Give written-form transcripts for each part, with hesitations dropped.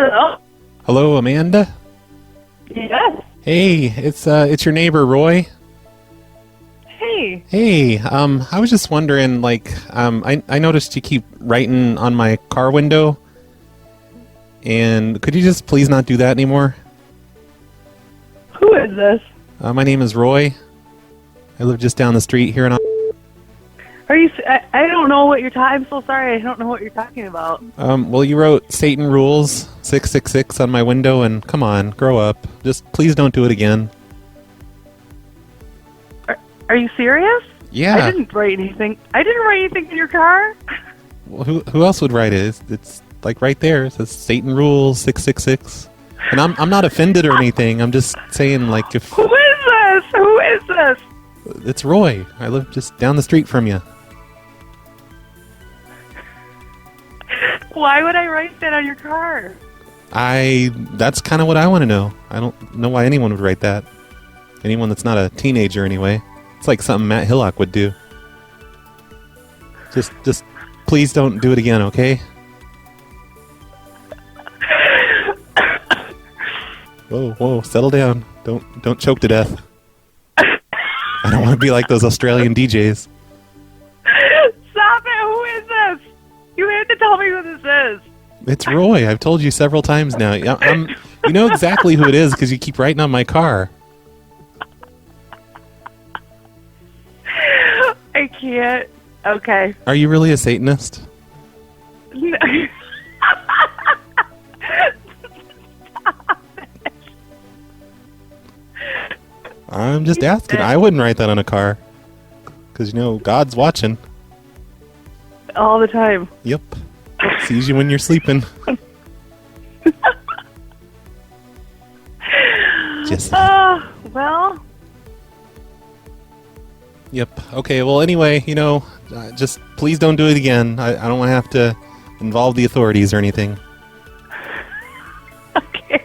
Hello? Hello, Amanda? Yes. Hey, it's your neighbor, Roy. Hey. Hey, I was just wondering, I noticed you keep writing on my car window, and could you just please not do that anymore? Who is this? My name is Roy. I live just down the street here in... Are you... I don't know what you're talking... I'm so sorry. I don't know what you're talking about. Well, you wrote Satan Rules 666 on my window, and come on, grow up. Just please don't do it again. Are you serious? Yeah. I didn't write anything. I didn't write anything in your car. Well, who else would write it? It's like right there. It says Satan Rules 666. And I'm not offended or anything. I'm just saying, like, if... Who is this? Who is this? It's Roy. I live just down the street from you. Why would I write that on your car? That's kind of what I want to know. I don't know why anyone would write that. Anyone that's not a teenager, anyway. It's like something Matt Hillock would do. Just please don't do it again, okay? Whoa, settle down. Don't choke to death. I don't want to be like those Australian DJs. Stop it! Who is this? You have to tell me who this is. It's Roy. I've told you several times now. You know exactly who it is because you keep writing on my car. I can't. Okay. Are you really a Satanist? No. I'm just asking. I wouldn't write that on a car. Because, God's watching. All the time. Yep. Sees you when you're sleeping. Just. Well. Yep. Okay, well, anyway, just please don't do it again. I don't want to have to involve the authorities or anything. Okay.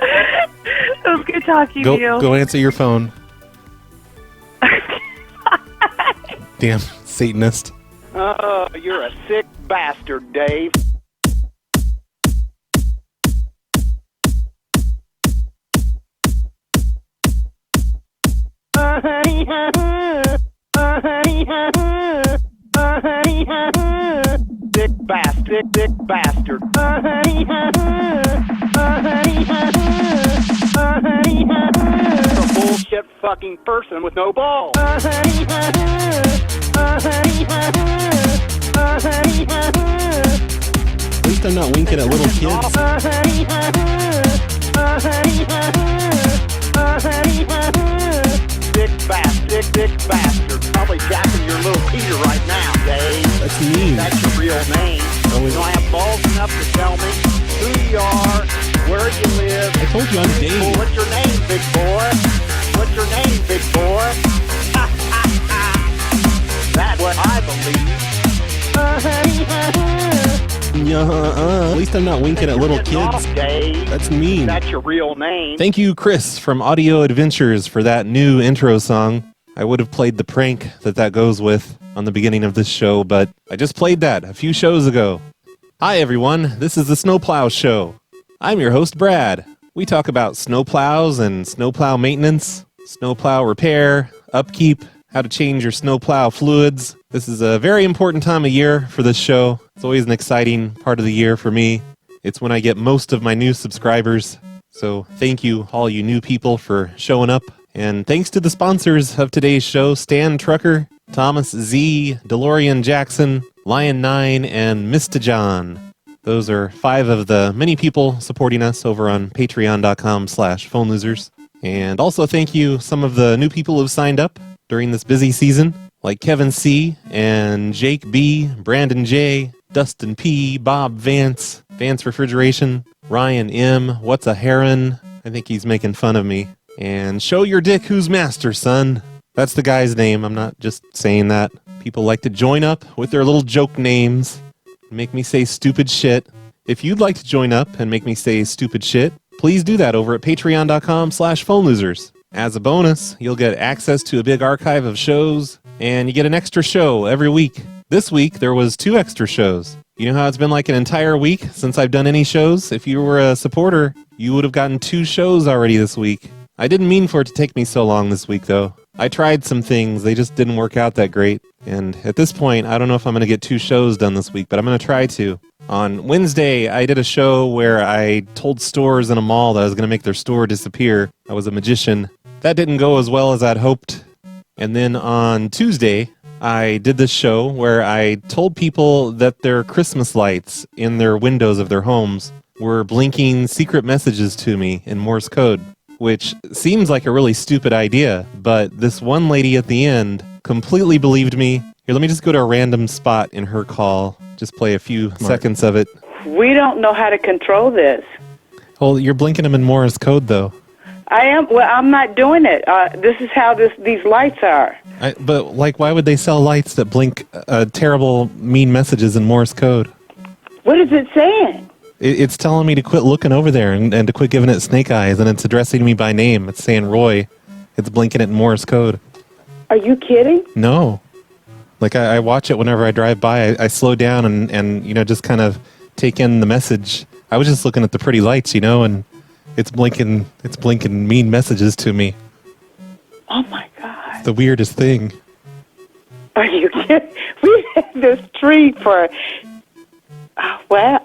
It was good talking to you. Go answer your phone. Damn, Satanist. You're a sick bastard, Dave. Sick bastard. A bullshit fucking person with no balls. At least I'm not winking at little kids. Dick bastard. Probably jacking your little Peter right now, Dave. That's mean. That's your real name. You don't have balls enough to tell me who you are, where you live. I told you I'm Dave. Well, what's your name, big boy? What's your name, big boy? That's what I believe. At least I'm not winking at little kids. That's mean. That's your real name. Thank you, Chris, from Audio Adventures, for that new intro song. I would have played the prank that goes with on the beginning of this show, but I just played that a few shows ago. Hi, everyone. This is the Snow Plow Show. I'm your host, Brad. We talk about snow plows and snow plow maintenance, snow plow repair, upkeep, how to change your snow plow fluids. This is a very important time of year for this show. It's always an exciting part of the year for me. It's when I get most of my new subscribers. So thank you, all you new people, for showing up. And thanks to the sponsors of today's show, Stantrucker, Thomas Z, Delorean Jackson, Lion9, and MistaJohn. Those are 5 of the many people supporting us over on patreon.com/phonelosers. And also thank you some of the new people who've signed up during this busy season, like Kevin C. and Jake B., Brandon J., Dustin P., Bob Vance, Vance Refrigeration, Ryan M., What's a Heron? I think he's making fun of me. And Show Your Dick Who's Master, Son. That's the guy's name. I'm not just saying that. People like to join up with their little joke names and make me say stupid shit. If you'd like to join up and make me say stupid shit, please do that over at patreon.com/phonelosers. As a bonus, you'll get access to a big archive of shows, and you get an extra show every week. This week, there was 2 extra shows. You know how it's been like an entire week since I've done any shows? If you were a supporter, you would have gotten 2 shows already this week. I didn't mean for it to take me so long this week, though. I tried some things. They just didn't work out that great. And at this point, I don't know if I'm going to get 2 shows done this week, but I'm going to try to. On Wednesday, I did a show where I told stores in a mall that I was going to make their store disappear. I was a magician. That didn't go as well as I'd hoped. And then on Tuesday, I did this show where I told people that their Christmas lights in their windows of their homes were blinking secret messages to me in Morse code, which seems like a really stupid idea, but this one lady at the end completely believed me. Here, let me just go to a random spot in her call, just play a few seconds of it. We don't know how to control this. Well, you're blinking them in Morse code, though. I am. Well, I'm not doing it. This is how these lights are. But, why would they sell lights that blink terrible, mean messages in Morse code? What is it saying? It's telling me to quit looking over there and to quit giving it snake eyes, and it's addressing me by name. It's saying Roy. It's blinking it in Morse code. Are you kidding? No. I watch it whenever I drive by. I slow down and just kind of take in the message. I was just looking at the pretty lights, and it's blinking mean messages to me. Oh, my God. It's the weirdest thing. Are you kidding? We had this tree for... Well...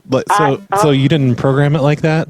But so you didn't program it like that?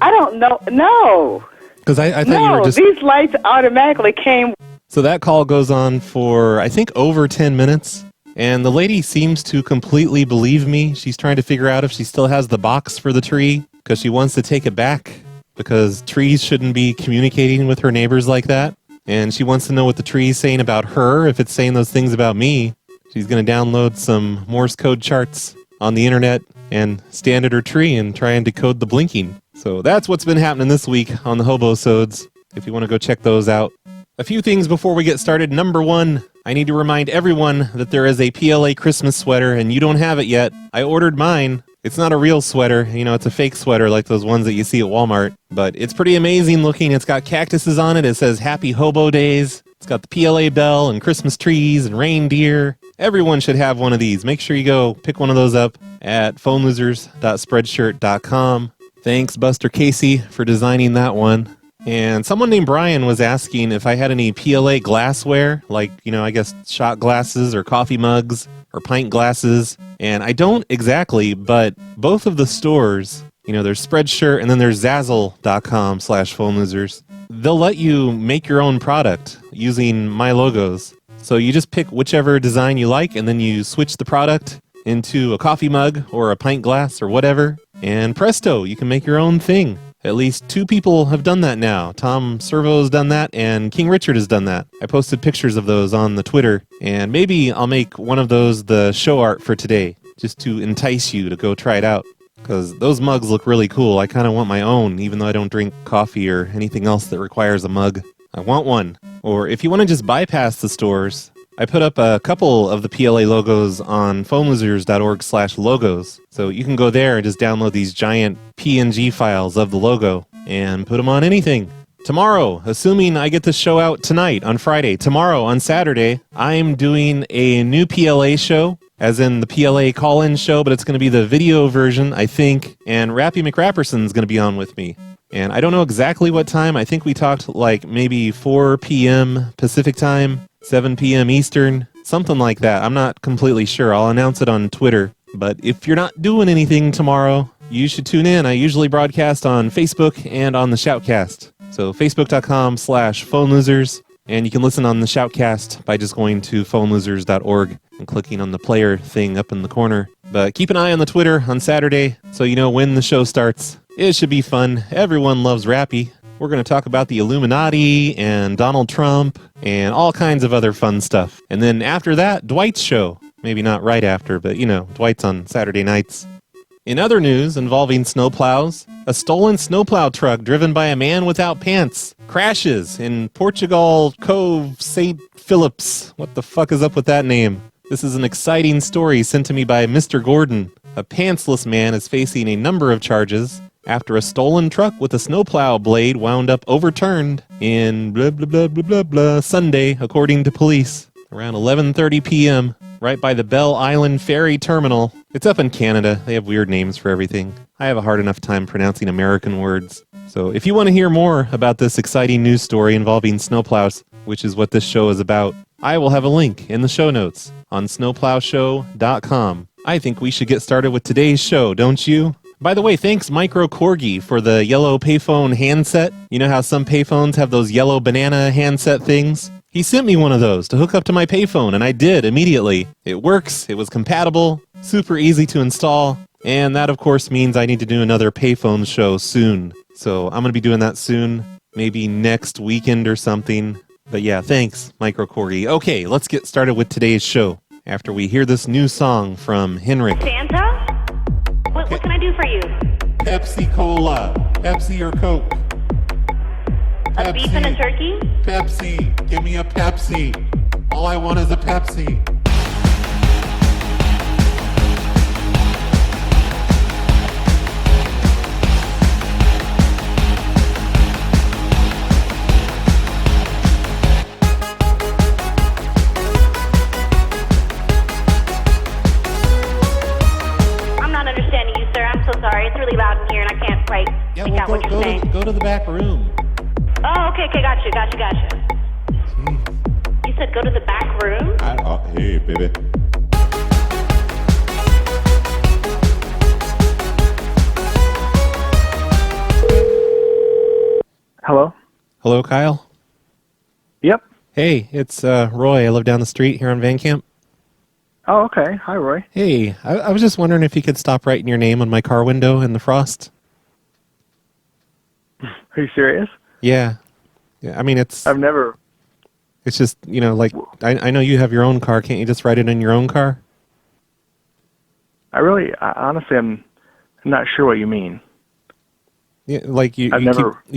I don't know. No. Because I thought you were just... these lights automatically came... So that call goes on for, I think, over 10 minutes. And the lady seems to completely believe me. She's trying to figure out if she still has the box for the tree because she wants to take it back because trees shouldn't be communicating with her neighbors like that. And she wants to know what the tree is saying about her. If it's saying those things about me, she's going to download some Morse code charts on the internet and stand at her tree and try and decode the blinking. So that's what's been happening this week on the Hobo-sodes, if you want to go check those out. A few things before we get started. Number 1, I need to remind everyone that there is a PLA Christmas sweater, and you don't have it yet. I ordered mine. It's not a real sweater. It's a fake sweater like those ones that you see at Walmart. But it's pretty amazing looking. It's got cactuses on it. It says Happy Hobo Days. It's got the PLA bell and Christmas trees and reindeer. Everyone should have one of these. Make sure you go pick one of those up at phonelosers.spreadshirt.com. Thanks, Buster Casey, for designing that one. And someone named Brian was asking if I had any PLA glassware, like, I guess shot glasses or coffee mugs or pint glasses. And I don't exactly, but both of the stores, there's Spreadshirt and then there's Zazzle.com/phonelosers. They'll let you make your own product using my logos. So you just pick whichever design you like and then you switch the product into a coffee mug or a pint glass or whatever. And presto, you can make your own thing. At least 2 people have done that now. Tom Servo has done that, and King Richard has done that. I posted pictures of those on the Twitter, and maybe I'll make one of those the show art for today, just to entice you to go try it out. Because those mugs look really cool. I kind of want my own, even though I don't drink coffee or anything else that requires a mug. I want one. Or if you want to just bypass the stores, I put up a couple of the PLA logos on phonelosers.org/logos. So you can go there and just download these giant PNG files of the logo and put them on anything. Tomorrow, assuming I get this show out tonight on Friday, tomorrow on Saturday, I'm doing a new PLA show, as in the PLA call-in show, but it's going to be the video version, I think, and Rappy McRapperson's going to be on with me. And I don't know exactly what time. I think we talked like maybe 4 p.m. Pacific time, 7 p.m. Eastern, something like that. I'm not completely sure. I'll announce it on Twitter. But if you're not doing anything tomorrow, you should tune in. I usually broadcast on Facebook and on the Shoutcast. So facebook.com/phonelosers. And you can listen on the Shoutcast by just going to phonelosers.org and clicking on the player thing up in the corner. But keep an eye on the Twitter on Saturday so you know when the show starts. It should be fun. Everyone loves Rappy. We're going to talk about the Illuminati and Donald Trump and all kinds of other fun stuff. And then after that, Dwight's show. Maybe not right after, but Dwight's on Saturday nights. In other news involving snowplows, a stolen snowplow truck driven by a man without pants crashes in Portugal Cove St. Phillips. What the fuck is up with that name? This is an exciting story sent to me by Mr. Gordon. A pantsless man is facing a number of charges after a stolen truck with a snowplow blade wound up overturned in blah, blah, blah, blah, blah, blah, Sunday, according to police. around 11:30 p.m., right by the Belle Island Ferry Terminal. It's up in Canada. They have weird names for everything. I have a hard enough time pronouncing American words. So if you want to hear more about this exciting news story involving snowplows, which is what this show is about, I will have a link in the show notes on snowplowshow.com. I think we should get started with today's show, don't you? By the way, thanks Micro Corgi for the yellow payphone handset. You know how some payphones have those yellow banana handset things? He sent me one of those to hook up to my payphone, and I did immediately. It works, it was compatible, super easy to install, and that of course means I need to do another payphone show soon. So I'm going to be doing that soon, maybe next weekend or something. But yeah, thanks, Micro Corgi. Okay, let's get started with today's show after we hear this new song from Henrik. Santa? What can I do for you? Pepsi Cola. Pepsi or Coke? A beef and a turkey? Pepsi. Give me a Pepsi. All I want is a Pepsi. Sorry, it's really loud in here and I can't quite make out what you're saying. Go to the back room. Oh, okay, gotcha. Jeez. You said go to the back room? Hey, baby. Hello? Hello, Kyle? Yep. Hey, it's Roy. I live down the street here on Van Camp. Oh, okay. Hi, Roy. Hey, I was just wondering if you could stop writing your name on my car window in the frost. Are you serious? Yeah. I mean, it's just, like, I know you have your own car. Can't you just write it in your own car? Honestly, I'm not sure what you mean. Yeah, like you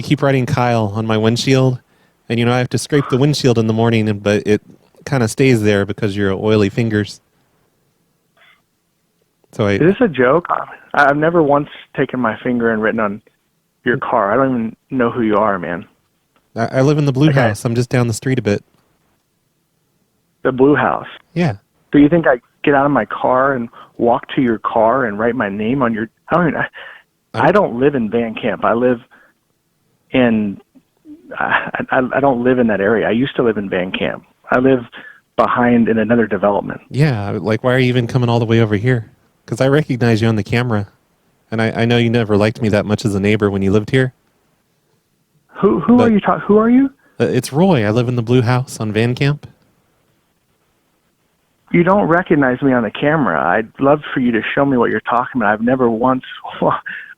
keep writing Kyle on my windshield, and I have to scrape the windshield in the morning, but it kind of stays there because you're oily fingers. So is this a joke? I've never once taken my finger and written on your car. I don't even know who you are, man. I live in the blue house. I'm just down the street a bit. The blue house? Yeah. Do you think I get out of my car and walk to your car and write my name on your... I don't live in Van Camp. I live in... I don't live in that area. I used to live in Van Camp. I live behind in another development. Yeah, like why are you even coming all the way over here? Because I recognize you on the camera, and I know you never liked me that much as a neighbor when you lived here. Who are you talking? Who are you? It's Roy. I live in the blue house on Van Camp. You don't recognize me on the camera. I'd love for you to show me what you're talking about. I've never once...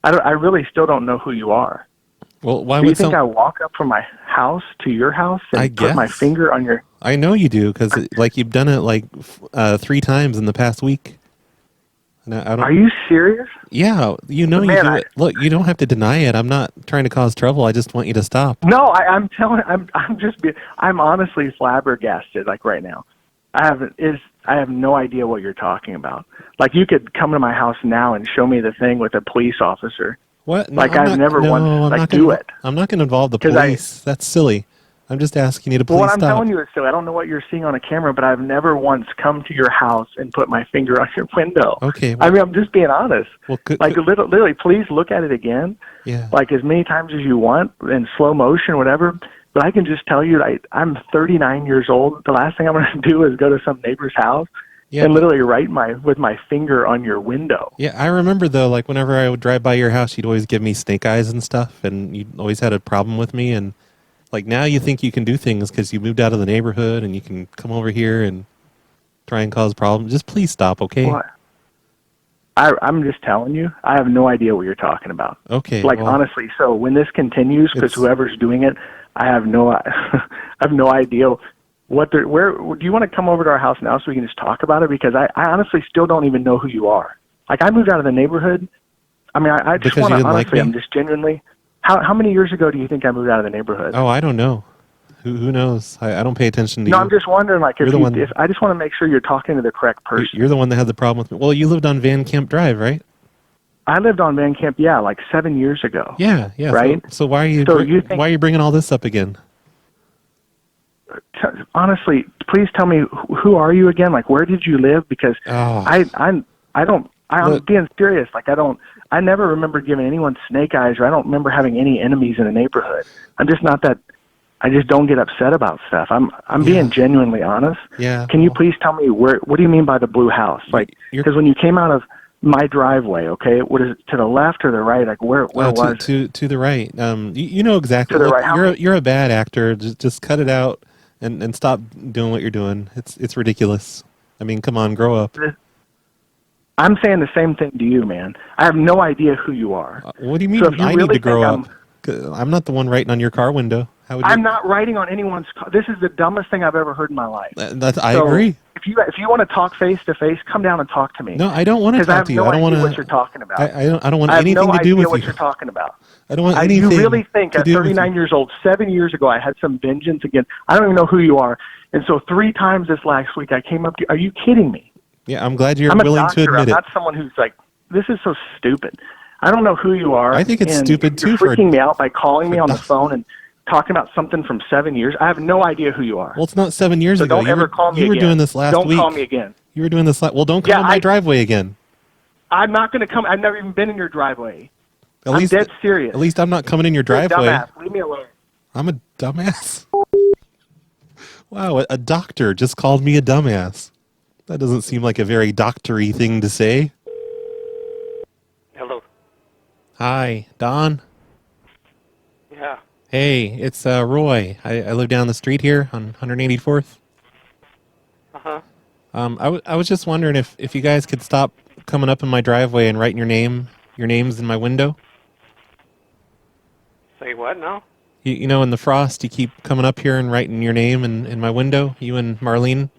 I really still don't know who you are. Well, why do you would think I walk up from my house to your house and put my finger on your... I know you do, because you've done it 3 times in the past week. And I don't... Are you serious? Yeah, you do it. Look, you don't have to deny it. I'm not trying to cause trouble. I just want you to stop. No, I'm honestly flabbergasted right now. I have no idea what you're talking about. Like, you could come to my house now and show me the thing with a police officer. What? No, I've never once do it. I'm not going to involve the police. That's silly. I'm just asking you to please stop. What I'm telling you is silly. I don't know what you're seeing on a camera, but I've never once come to your house and put my finger on your window. Okay. Well, I'm just being honest. Well, literally, please look at it again. Yeah. As many times as you want in slow motion, whatever. But I can just tell you, I'm 39 years old. The last thing I'm going to do is go to some neighbor's house and literally write with my finger on your window. Yeah, I remember, though, whenever I would drive by your house, you'd always give me snake eyes and stuff, and you always had a problem with me. And, now you think you can do things because you moved out of the neighborhood and you can come over here and try and cause problems. Just please stop, okay? What? I'm just telling you, I have no idea what you're talking about. Okay. Honestly, so when this continues, because whoever's doing it, I have no idea where. Do you want to come over to our house now so we can just talk about it? Because I honestly still don't even know who you are. I moved out of the neighborhood. I just want to honestly. I'm just genuinely. How many years ago do you think I moved out of the neighborhood? Oh, I don't know. Who knows? I don't pay attention to you. No, I'm just wondering, if I just want to make sure you're talking to the correct person. You're the one that had the problem with me. Well, you lived on Van Camp Drive, right? I lived on Van Camp, 7 years ago. Yeah. Right? So why are you why are you bringing all this up again? honestly, please tell me, who are you again? Like, where did you live? Because I'm being serious. Like, I never remember giving anyone snake eyes, or I don't remember having any enemies in the neighborhood. I'm just not that. I just don't get upset about stuff. I'm being genuinely honest. Yeah. Can you please tell me what do you mean by the blue house? Like, because when you came out of my driveway, okay, what is it, to the left or the right? Like, where was to the right? You know exactly. To the Look, right. You're a bad actor. Just cut it out and stop doing what you're doing. It's ridiculous. I mean, come on, grow up. I'm saying the same thing to you, man. I have no idea who you are. What do you mean? So if you I really need to grow think up. I'm not the one writing on your car window. How would you? I'm not writing on anyone's car. This is the dumbest thing I've ever heard in my life. I agree. If you want to talk face to face, come down and talk to me. No, I don't want to talk to you. I don't want what you're talking about. I don't want anything to do with you. I have no idea what you're talking about. I don't want anything. You really think at 39 years old, 7 years ago, I had some vengeance again? I don't even know who you are. And so 3 times this last week, I came up to you. Are you kidding me? Yeah, I'm glad you're I'm willing to admit I'm it. not someone who's like, this is so stupid. I don't know who you are. I think it's and stupid you're too. Freaking me out by calling me on the phone and talking about something from 7 years. I have no idea who you are. Well, it's not 7 years ago. Don't ever call me again. You were doing this last week. Don't call me again. You were doing this. Well, don't come in my driveway again. I'm not going to come. I've never even been in your driveway. I'm dead serious. At least I'm not coming in your driveway. You're a dumbass. Leave me alone. I'm a dumbass. Wow, a doctor just called me a dumbass. That doesn't seem like a very doctory thing to say. Hello. Hi, Don. Yeah. Hey, it's Roy. I live down the street here on 184th. Uh-huh. I was just wondering if you guys could stop coming up in my driveway and writing your names in my window. Say what now? You know, in the frost, you keep coming up here and writing your name in my window, you and Marlene.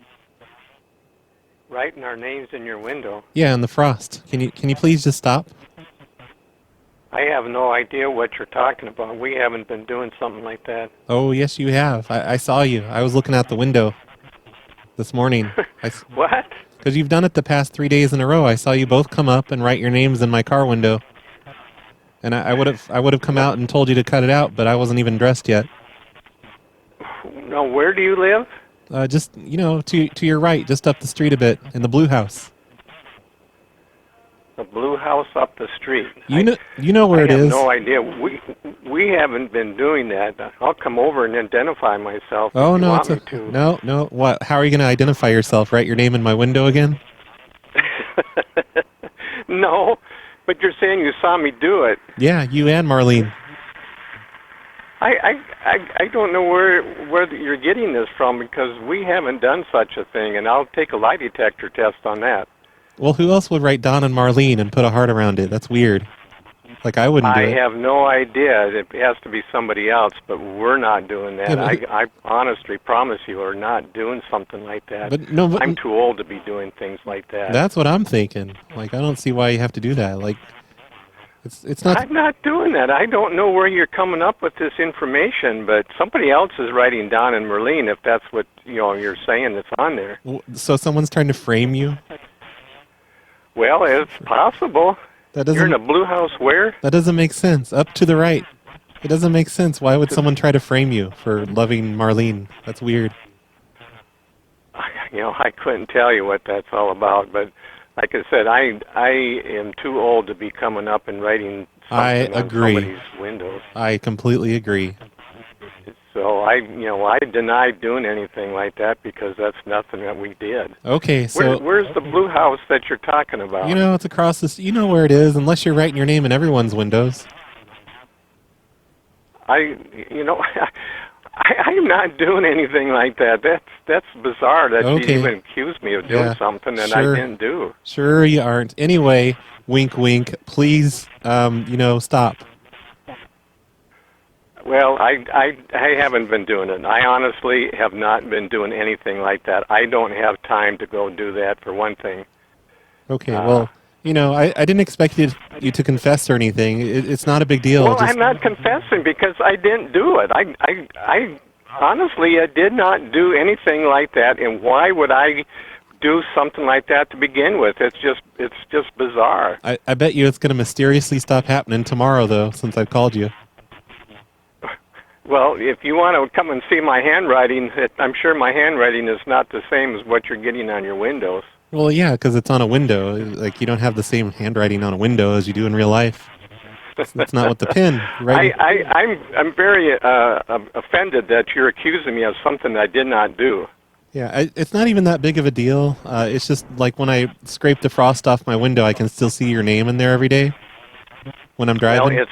Writing our names in your window? Yeah, in the frost. Can you please just stop? I have no idea what you're talking about. We haven't been doing something like that. Oh, yes, you have. I saw you. I was looking out the window this morning. What? Because you've done it the past 3 days in a row. I saw you both come up and write your names in my car window. And I would have come out and told you to cut it out, but I wasn't even dressed yet. No, where do you live? Just, to your right, just up the street a bit, in the blue house. The blue house up the street. You know where it is. I have no idea. We haven't been doing that. I'll come over and identify myself. Oh, if you no, want me to. No. What? How are you going to identify yourself? Write your name in my window again? No, but you're saying you saw me do it. Yeah, you and Marlene. I don't know where you're getting this from, because we haven't done such a thing, and I'll take a lie detector test on that. Well, who else would write Don and Marlene and put a heart around it? That's weird. Like, I wouldn't do it. I have no idea. It has to be somebody else, but we're not doing that. Yeah, I honestly promise you we're not doing something like that. But I'm too old to be doing things like that. That's what I'm thinking. Like, I don't see why you have to do that. Like, it's not... I'm not doing that. I don't know where you're coming up with this information, but somebody else is writing Don and Marlene, if that's what you're saying that's on there. So someone's trying to frame you? Well, it's possible. You're in a blue house where? That doesn't make sense. Up to the right. It doesn't make sense. Why would someone try to frame you for loving Marlene? That's weird. I couldn't tell you what that's all about, but like I said, I am too old to be coming up and writing something on somebody's windows. I completely agree. So I deny doing anything like that, because that's nothing that we did. Okay, so where's the blue house that you're talking about? It's across this. You know where it is, unless you're writing your name in everyone's windows. I'm not doing anything like that. That's bizarre that you even accused me of doing something that I didn't do. Sure you aren't. Anyway, wink, wink. Please, stop. Well, I haven't been doing it. I honestly have not been doing anything like that. I don't have time to go do that, for one thing. Okay, well, I didn't expect you to confess or anything. It's not a big deal. Well, I'm not confessing because I didn't do it. I honestly, I did not do anything like that, and why would I do something like that to begin with? It's just bizarre. I bet you it's going to mysteriously stop happening tomorrow, though, since I've called you. Well, if you want to come and see my handwriting, I'm sure my handwriting is not the same as what you're getting on your windows. Well, yeah, because it's on a window. Like, you don't have the same handwriting on a window as you do in real life. That's not what the pen, right? I'm very offended that you're accusing me of something I did not do. Yeah, it's not even that big of a deal. It's just like when I scrape the frost off my window, I can still see your name in there every day when I'm driving. No,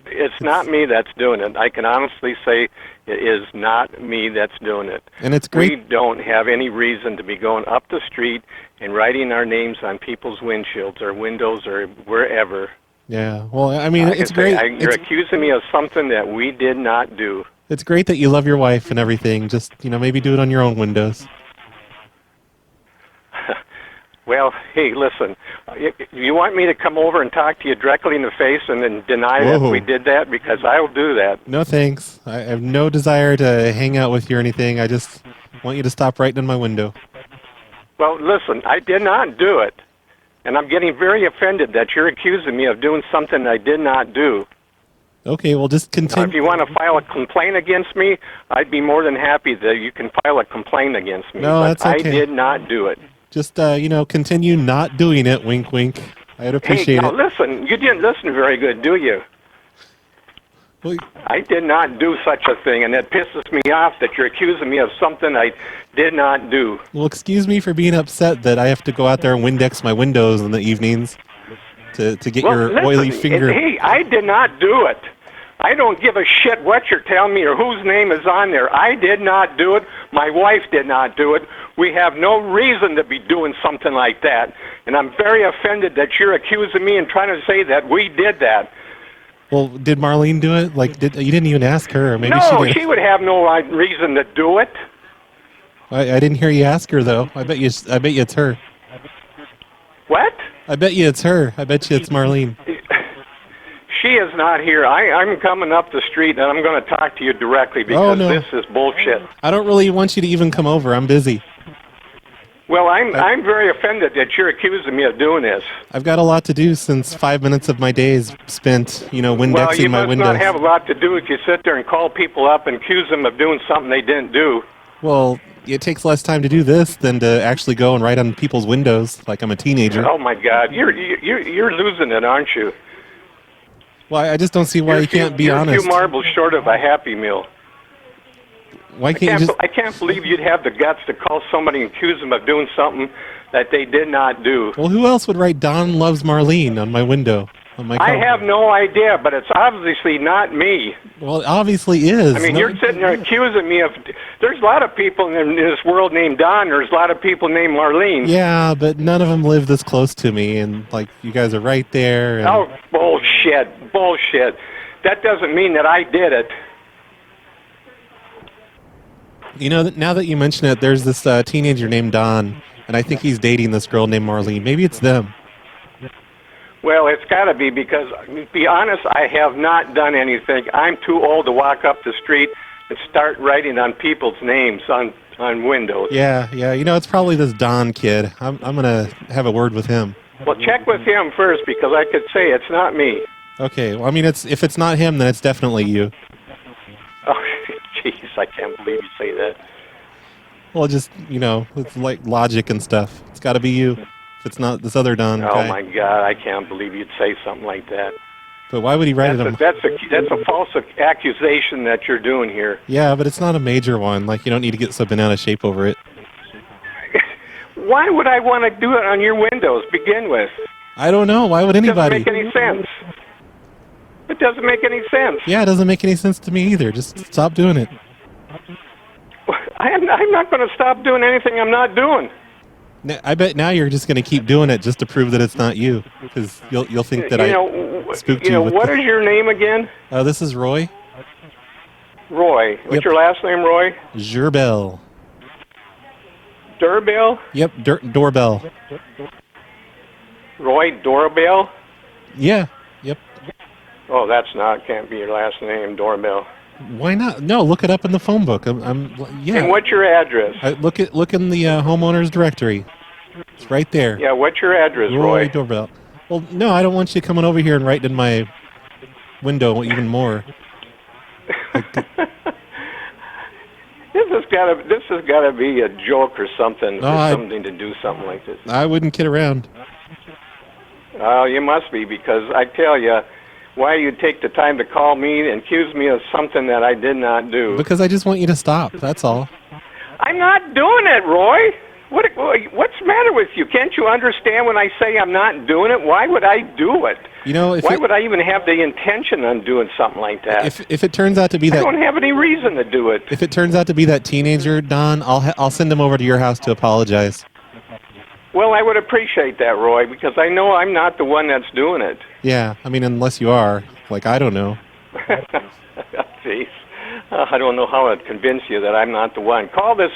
it's not me that's doing it. I can honestly say it is not me that's doing it. And it's great. We don't have any reason to be going up the street and writing our names on people's windshields or windows or wherever. Yeah, well, I mean, it's great. You're accusing me of something that we did not do. It's great that you love your wife and everything. Just, maybe do it on your own windows. Well, hey, listen, you want me to come over and talk to you directly in the face and then deny that we did that? Because I'll do that. No, thanks. I have no desire to hang out with you or anything. I just want you to stop writing in my window. Well, listen, I did not do it. And I'm getting very offended that you're accusing me of doing something I did not do. Okay, well, just continue. If you want to file a complaint against me, I'd be more than happy that you can file a complaint against me. No, that's okay. I did not do it. Just, continue not doing it, wink, wink. I'd appreciate it. Hey, now listen, you didn't listen very good, do you? Well, I did not do such a thing, and it pisses me off that you're accusing me of something I did not do. Well, excuse me for being upset that I have to go out there and Windex my windows in the evenings to get your oily finger. Hey, I did not do it. I don't give a shit what you're telling me or whose name is on there. I did not do it. My wife did not do it. We have no reason to be doing something like that. And I'm very offended that you're accusing me and trying to say that we did that. Well, did Marlene do it? Like, you didn't even ask her, or maybe no, she did. She would have no reason to do it. I didn't hear you ask her though. I bet you it's her. What? I bet you it's her. I bet you it's Marlene. She is not here. I'm coming up the street and I'm going to talk to you directly because this is bullshit. I don't really want you to even come over. I'm busy. Well, I'm very offended that you're accusing me of doing this. I've got a lot to do since 5 minutes of my day is spent, Windexing my windows. Well, you must not have a lot to do if you sit there and call people up and accuse them of doing something they didn't do. Well, it takes less time to do this than to actually go and write on people's windows like I'm a teenager. Oh my God, you're losing it, aren't you? Well, I just don't see why you can't be honest. You're a few marbles short of a Happy Meal. Why can't I can't believe you'd have the guts to call somebody and accuse them of doing something that they did not do. Well, who else would write Don loves Marlene on my window? On my I have no idea, but it's obviously not me. Well, it obviously is. I mean, you're sitting there accusing me of... There's a lot of people in this world named Don. There's a lot of people named Marlene. Yeah, but none of them live this close to me, and, you guys are right there. And... Oh, bullshit. Bullshit. That doesn't mean that I did it. Now that you mention it, there's this teenager named Don, and I think he's dating this girl named Marlene. Maybe it's them. Well, it's got to be because, to be honest, I have not done anything. I'm too old to walk up the street and start writing on people's names on windows. Yeah, it's probably this Don kid. I'm going to have a word with him. Well, check with him first because I could say it's not me. Okay, well, I mean, if it's not him, then it's definitely you. Oh, jeez, I can't believe you say that. Well, just, it's like logic and stuff. It's got to be you. If it's not this other Don guy. Oh, my God, I can't believe you'd say something like that. But why would he write it? That's a false accusation that you're doing here. Yeah, but it's not a major one. You don't need to get so bent out of shape over it. Why would I want to do it on your windows to begin with? I don't know. Why would anybody? It doesn't make any sense. It doesn't make any sense. Yeah, it doesn't make any sense to me either. Just stop doing it. I'm not going to stop doing anything I'm not doing. I bet now you're just going to keep doing it just to prove that it's not you, because you'll think that I spooked you. What is your name again? This is Roy. Roy. What's your last name, Roy? Gerbel. Doorbell? Yep, doorbell. Roy Doorbell? Yeah, yep. Oh, can't be your last name, Doorbell. Why not? No, look it up in the phone book. Yeah. And what's your address? Look in the homeowners directory. It's right there. Yeah, what's your address, Roy? Doorbell. Well, no, I don't want you coming over here and writing in my window even more. This has gotta be a joke or something. Something to do something like this. I wouldn't kid around. Oh, you must be, because I tell you, why you take the time to call me and accuse me of something that I did not do? Because I just want you to stop. That's all. I'm not doing it, Roy. What's the matter with you? Can't you understand when I say I'm not doing it? Why would I do it? Why would I even have the intention on doing something like that? If it turns out to be that, I don't have any reason to do it. If it turns out to be that teenager, Don, I'll send him over to your house to apologize. Well, I would appreciate that, Roy, because I know I'm not the one that's doing it. Yeah, I mean, unless you are. Like, I don't know. Jeez. I don't know how I'd convince you that I'm not the one. Call this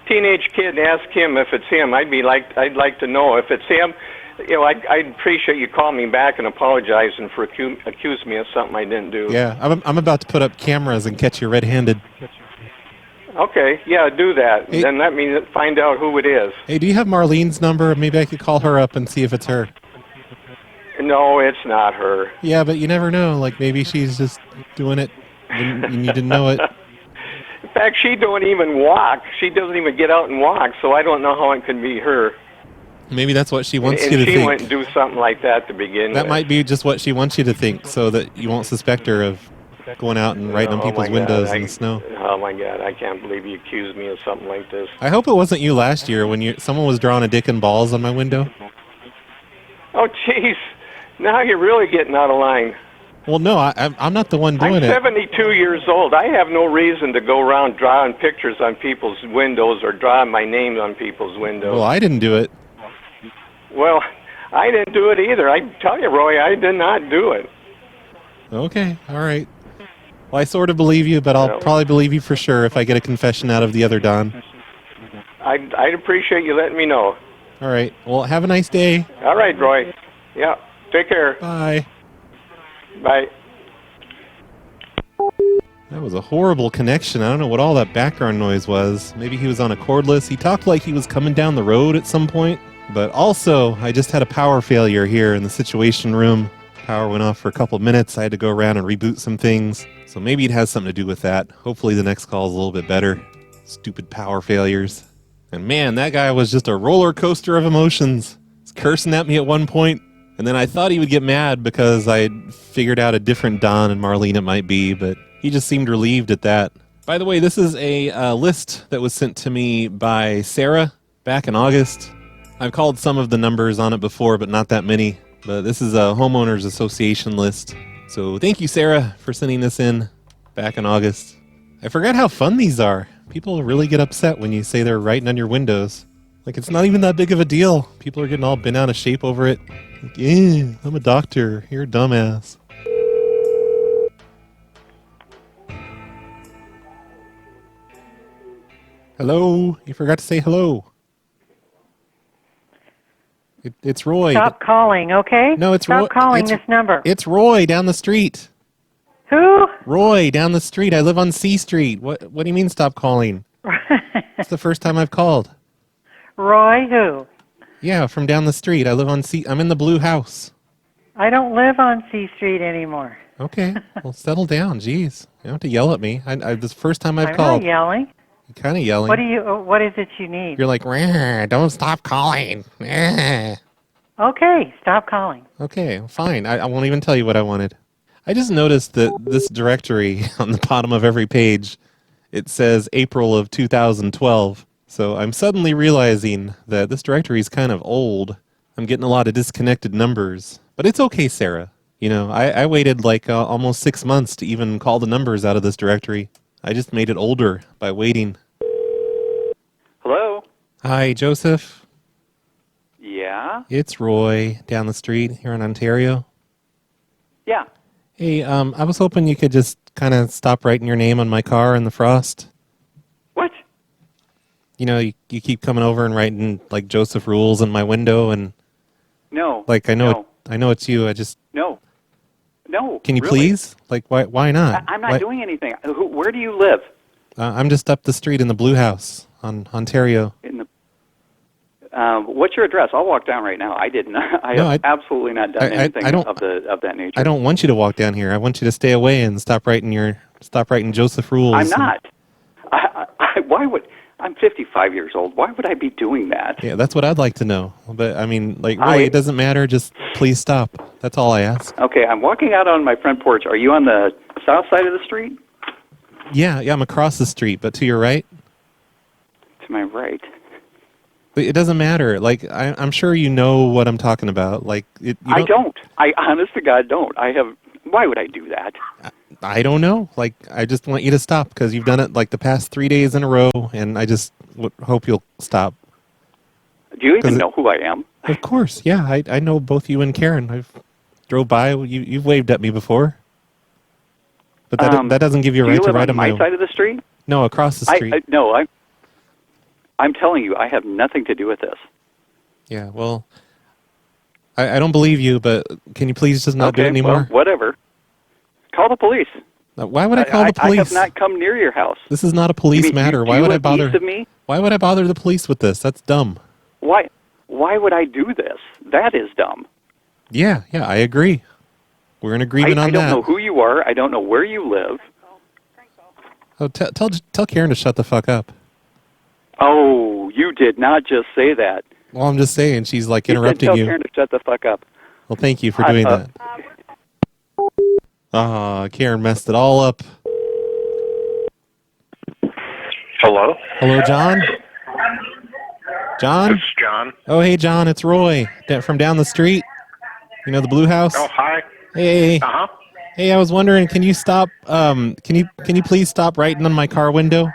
teenage kid and ask him if it's him. I'd like to know if it's him. You know, I'd appreciate you calling me back and apologizing for accusing me of something I didn't do. Yeah, I'm about to put up cameras and catch you red-handed. Okay, yeah, do that. Hey, then let me find out who it is. Hey, do you have Marlene's number? Maybe I could call her up and see if it's her. No, it's not her. Yeah, but you never know. Like, maybe she's just doing it and you didn't know it. In fact, she don't even walk. She doesn't even get out and walk, so I don't know how it can be her. Maybe that's what she wants you to think. And think. she wouldn't do something like that to begin with. That might be just what she wants you to think, so that you won't suspect her of going out and writing on people's windows in the snow. Oh, my God. I can't believe you accused me of something like this. I hope it wasn't you last year when someone was drawing a dick and balls on my window. Oh, jeez. Now you're really getting out of line. Well, no, I'm not the one doing it. I'm 72 years old. I have no reason to go around drawing pictures on people's windows or drawing my name on people's windows. Well, I didn't do it. Well, I didn't do it either. I tell you, Roy, I did not do it. Okay, all right. Well, I sort of believe you, but I'll probably believe you for sure if I get a confession out of the other Don. I'd appreciate you letting me know. All right. Well, have a nice day. All right, Roy. Yeah. Take care. Bye. Bye. That was a horrible connection. I don't know what all that background noise was. Maybe he was on a cordless. He talked like he was coming down the road at some point. But also, I just had a power failure here in the Situation Room. Power went off for a couple minutes. I had to go around and reboot some things. So maybe it has something to do with that. Hopefully the next call is a little bit better. Stupid power failures. And man, that guy was just a roller coaster of emotions. He's cursing at me at one point, and then I thought he would get mad because I had figured out a different Don and Marlene it might be, but he just seemed relieved at that. By the way, this is a list that was sent to me by Sarah back in August. I've called some of the numbers on it before, but not that many. But this is a Homeowners Association list. So thank you, Sarah, for sending this in back in August. I forgot how fun these are. People really get upset when you say they're writing on your windows. Like, it's not even that big of a deal. People are getting all bent out of shape over it. Like, I'm a doctor. You're a dumbass. Hello? You forgot to say hello. It's Roy. Stop calling, okay? No, it's Roy. Stop calling this number. It's Roy down the street. Who? Roy down the street. I live on C Street. What do you mean stop calling? It's the first time I've called. Roy who? Yeah, from down the street. I live on C. I'm in the blue house. I don't live on C Street anymore. Okay. Well, settle down. Jeez. You don't have to yell at me. This is the first time I've called. I'm not yelling. You're kind of yelling. What is it you need? You're like, don't stop calling. Okay, stop calling. Okay, fine. I won't even tell you what I wanted. I just noticed that this directory on the bottom of every page, it says April of 2012. So I'm suddenly realizing that this directory is kind of old. I'm getting a lot of disconnected numbers. But it's okay, Sarah. You know, I waited like almost 6 months to even call the numbers out of this directory. I just made it older by waiting. Hello? Hi, Joseph. Yeah? It's Roy down the street here in Ontario. Yeah. Hey, I was hoping you could just kind of stop writing your name on my car in the frost. What? You know, you keep coming over and writing like Joseph Rules in my window, and no. Like I know it's you. I just no. Can you really? Please? Like why not? I'm not doing anything. Where do you live? I'm just up the street in the Blue House on Ontario. In the. What's your address? I'll walk down right now. I did not. I have absolutely not done anything of that nature. I don't want you to walk down here. I want you to stay away and stop writing your Stop writing Joseph rules. I'm not. Why would... I'm 55 years old. Why would I be doing that? Yeah, that's what I'd like to know. But, I mean, like, really, it doesn't matter. Just please stop. That's all I ask. Okay, I'm walking out on my front porch. Are you on the south side of the street? Yeah, I'm across the street, but to your right? To my right. But it doesn't matter. Like, I'm sure you know what I'm talking about. Like, I don't. I honest to God don't. Why would I do that? I don't know. Like, I just want you to stop because you've done it like the past 3 days in a row, and I just hope you'll stop. Do you even know who I am? Of course, yeah. I know both you and Karen. I've drove by. You've waved at me before. But that doesn't give you a right to ride on my side of the street? No, across the street. No, I'm telling you, I have nothing to do with this. Yeah, well, I don't believe you, but can you please just not do it anymore? Well, whatever. Call the police. Why would I call the police? I have not come near your house. This is not a police matter. Why would I bother? East of me? Why would I bother the police with this? That's dumb. Why would I do this? That is dumb. Yeah, I agree. We're in agreement on that. I don't know who you are. I don't know where you live. Oh, tell Karen to shut the fuck up. Oh, you did not just say that. Well, I'm just saying she's like interrupting you. Tell Karen to shut the fuck up. Well, thank you for doing that. Karen messed it all up. Hello? Hello, John? John? This is John. Oh, hey, John, it's Roy from down the street. You know, the blue house? Oh, hi. Hey. Uh-huh. Hey, I was wondering, can you stop, can you please stop writing on my car window?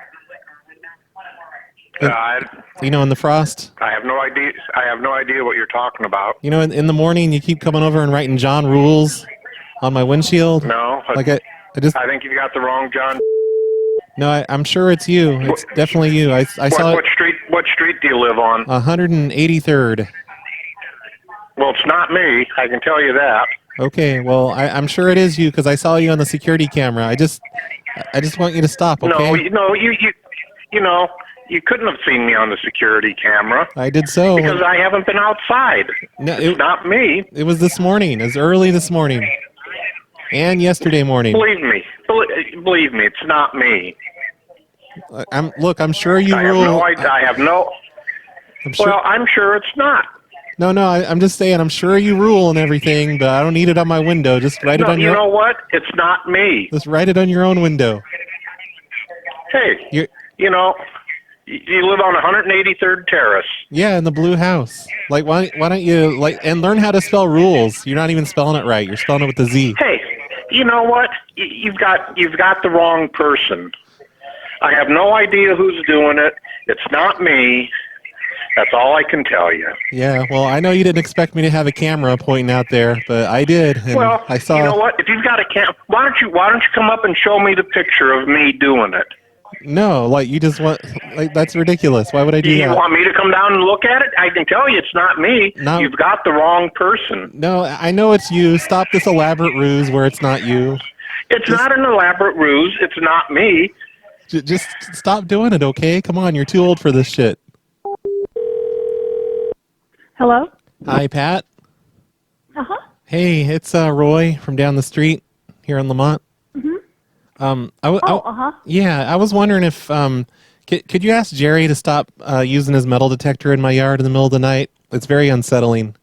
You know, in the frost? I have no idea. I have no idea what you're talking about. You know, in the morning, you keep coming over and writing John rules on my windshield. No. I think you got the wrong John. No, I'm sure it's you. It's definitely you. I saw What street do you live on? 183rd. Well, it's not me. I can tell you that. Okay, well, I'm sure it is you because I saw you on the security camera. I just want you to stop, okay? No, you couldn't have seen me on the security camera. I did so. Because I haven't been outside. No, it's not me. It was this morning. It was early this morning. And yesterday morning. Believe me, it's not me. I'm sure you rule. I have no. Well, I'm sure it's not. No, I'm just saying. I'm sure you rule and everything, but I don't need it on my window. Just write it on your. You know what? It's not me. Just write it on your own window. Hey, you live on 183rd Terrace. Yeah, in the blue house. Like, why don't you and learn how to spell rules? You're not even spelling it right. You're spelling it with a Z. Hey, you know what? You've got the wrong person. I have no idea who's doing it. It's not me. That's all I can tell you. Yeah, well, I know you didn't expect me to have a camera pointing out there, but I did. And well, I saw. You know what? If you've got a camera, why don't you come up and show me the picture of me doing it? No, you just want that's ridiculous. Why would I do that? You want me to come down and look at it? I can tell you it's not me. No. You've got the wrong person. No, I know it's you. Stop this elaborate ruse where it's not you. It's not an elaborate ruse. It's not me. Just stop doing it, okay? Come on, you're too old for this shit. Hello? Hi, Pat. Uh-huh. Hey, it's Roy from down the street here in Lamont. Yeah, I was wondering if could you ask Jerry to stop using his metal detector in my yard in the middle of the night? It's very unsettling.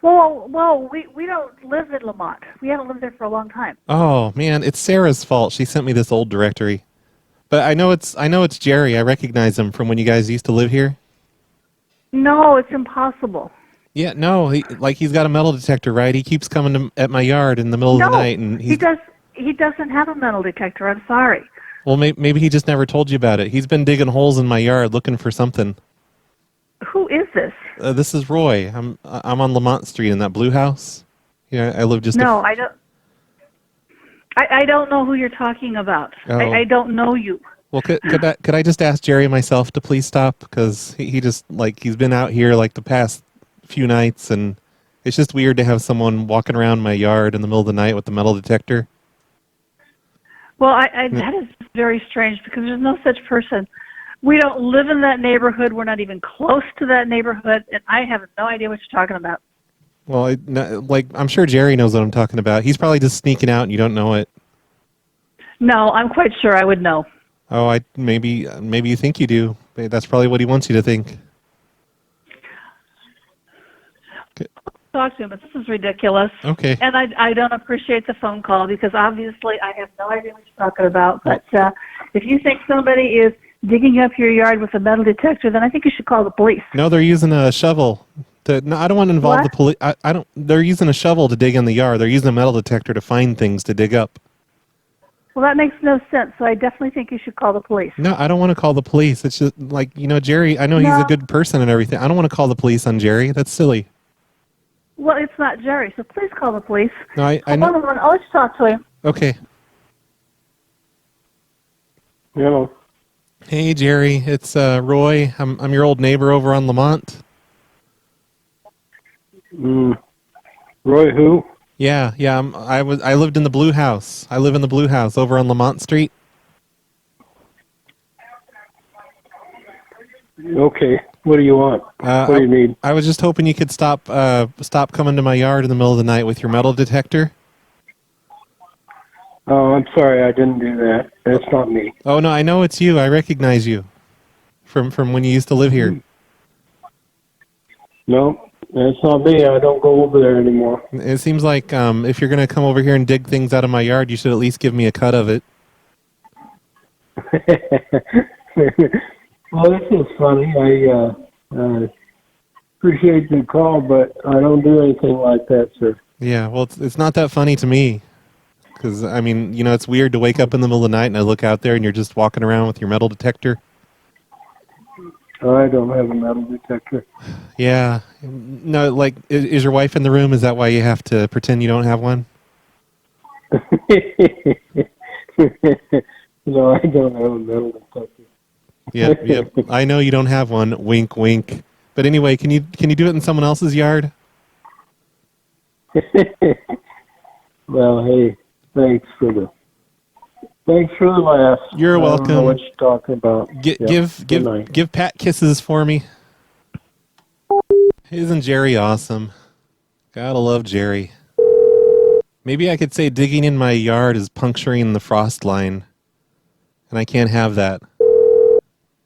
Well, we don't live in Lamont. We haven't lived there for a long time. Oh man, it's Sarah's fault. She sent me this old directory. But I know it's Jerry. I recognize him from when you guys used to live here. No, it's impossible. Yeah, no, he's got a metal detector, right? He keeps coming at my yard in the middle of the night, and he doesn't have a metal detector. I'm sorry. Well, maybe he just never told you about it. He's been digging holes in my yard looking for something. Who is this? This is Roy. I'm on Lamont Street in that blue house. Yeah, I live just. No, I don't. I don't know who you're talking about. Oh. I don't know you. Well, could I just ask Jerry myself to please stop? Because he just he's been out here the past few nights, and it's just weird to have someone walking around my yard in the middle of the night with the metal detector. Well, that is very strange because there's no such person. We don't live in that neighborhood. We're not even close to that neighborhood, and I have no idea what you're talking about. Well, I'm sure Jerry knows what I'm talking about. He's probably just sneaking out, and you don't know it. No, I'm quite sure I would know. Oh, maybe you think you do. That's probably what he wants you to think. Talk to him, but this is ridiculous. Okay. And I don't appreciate the phone call because obviously I have no idea what you're talking about. But if you think somebody is digging up your yard with a metal detector, then I think you should call the police. No, they're using a shovel. No, I don't want to involve the police. I don't. They're using a shovel to dig in the yard. They're using a metal detector to find things to dig up. Well, that makes no sense. So I definitely think you should call the police. No, I don't want to call the police. It's just like, Jerry, I know he's a good person and everything. I don't want to call the police on Jerry. That's silly. Well, it's not Jerry, so please call the police. No, I Hold know. on, I'll let you talk to him. Okay. Hello. Hey, Jerry. It's Roy. I'm your old neighbor over on Lamont. Roy who? Yeah. I lived in the blue house. I live in the blue house over on Lamont Street. Okay. What do you want? What do you need? I was just hoping you could stop coming to my yard in the middle of the night with your metal detector. Oh, I'm sorry. I didn't do that. That's not me. Oh, no, I know it's you. I recognize you from when you used to live here. No, that's not me. I don't go over there anymore. It seems like if you're going to come over here and dig things out of my yard, you should at least give me a cut of it. Well, this is funny. I appreciate the call, but I don't do anything like that, sir. Yeah, well, it's not that funny to me. Because, I mean, it's weird to wake up in the middle of the night and I look out there and you're just walking around with your metal detector. I don't have a metal detector. Yeah. No, like, is your wife in the room? Is that why you have to pretend you don't have one? No, I don't have a metal detector. Yep. I know you don't have one. Wink, wink. But anyway, can you do it in someone else's yard? Well, hey, thanks for the laugh. You're welcome. I don't know what you're talking about. Give Pat kisses for me. Isn't Jerry awesome? Gotta love Jerry. Maybe I could say digging in my yard is puncturing the frost line. And I can't have that.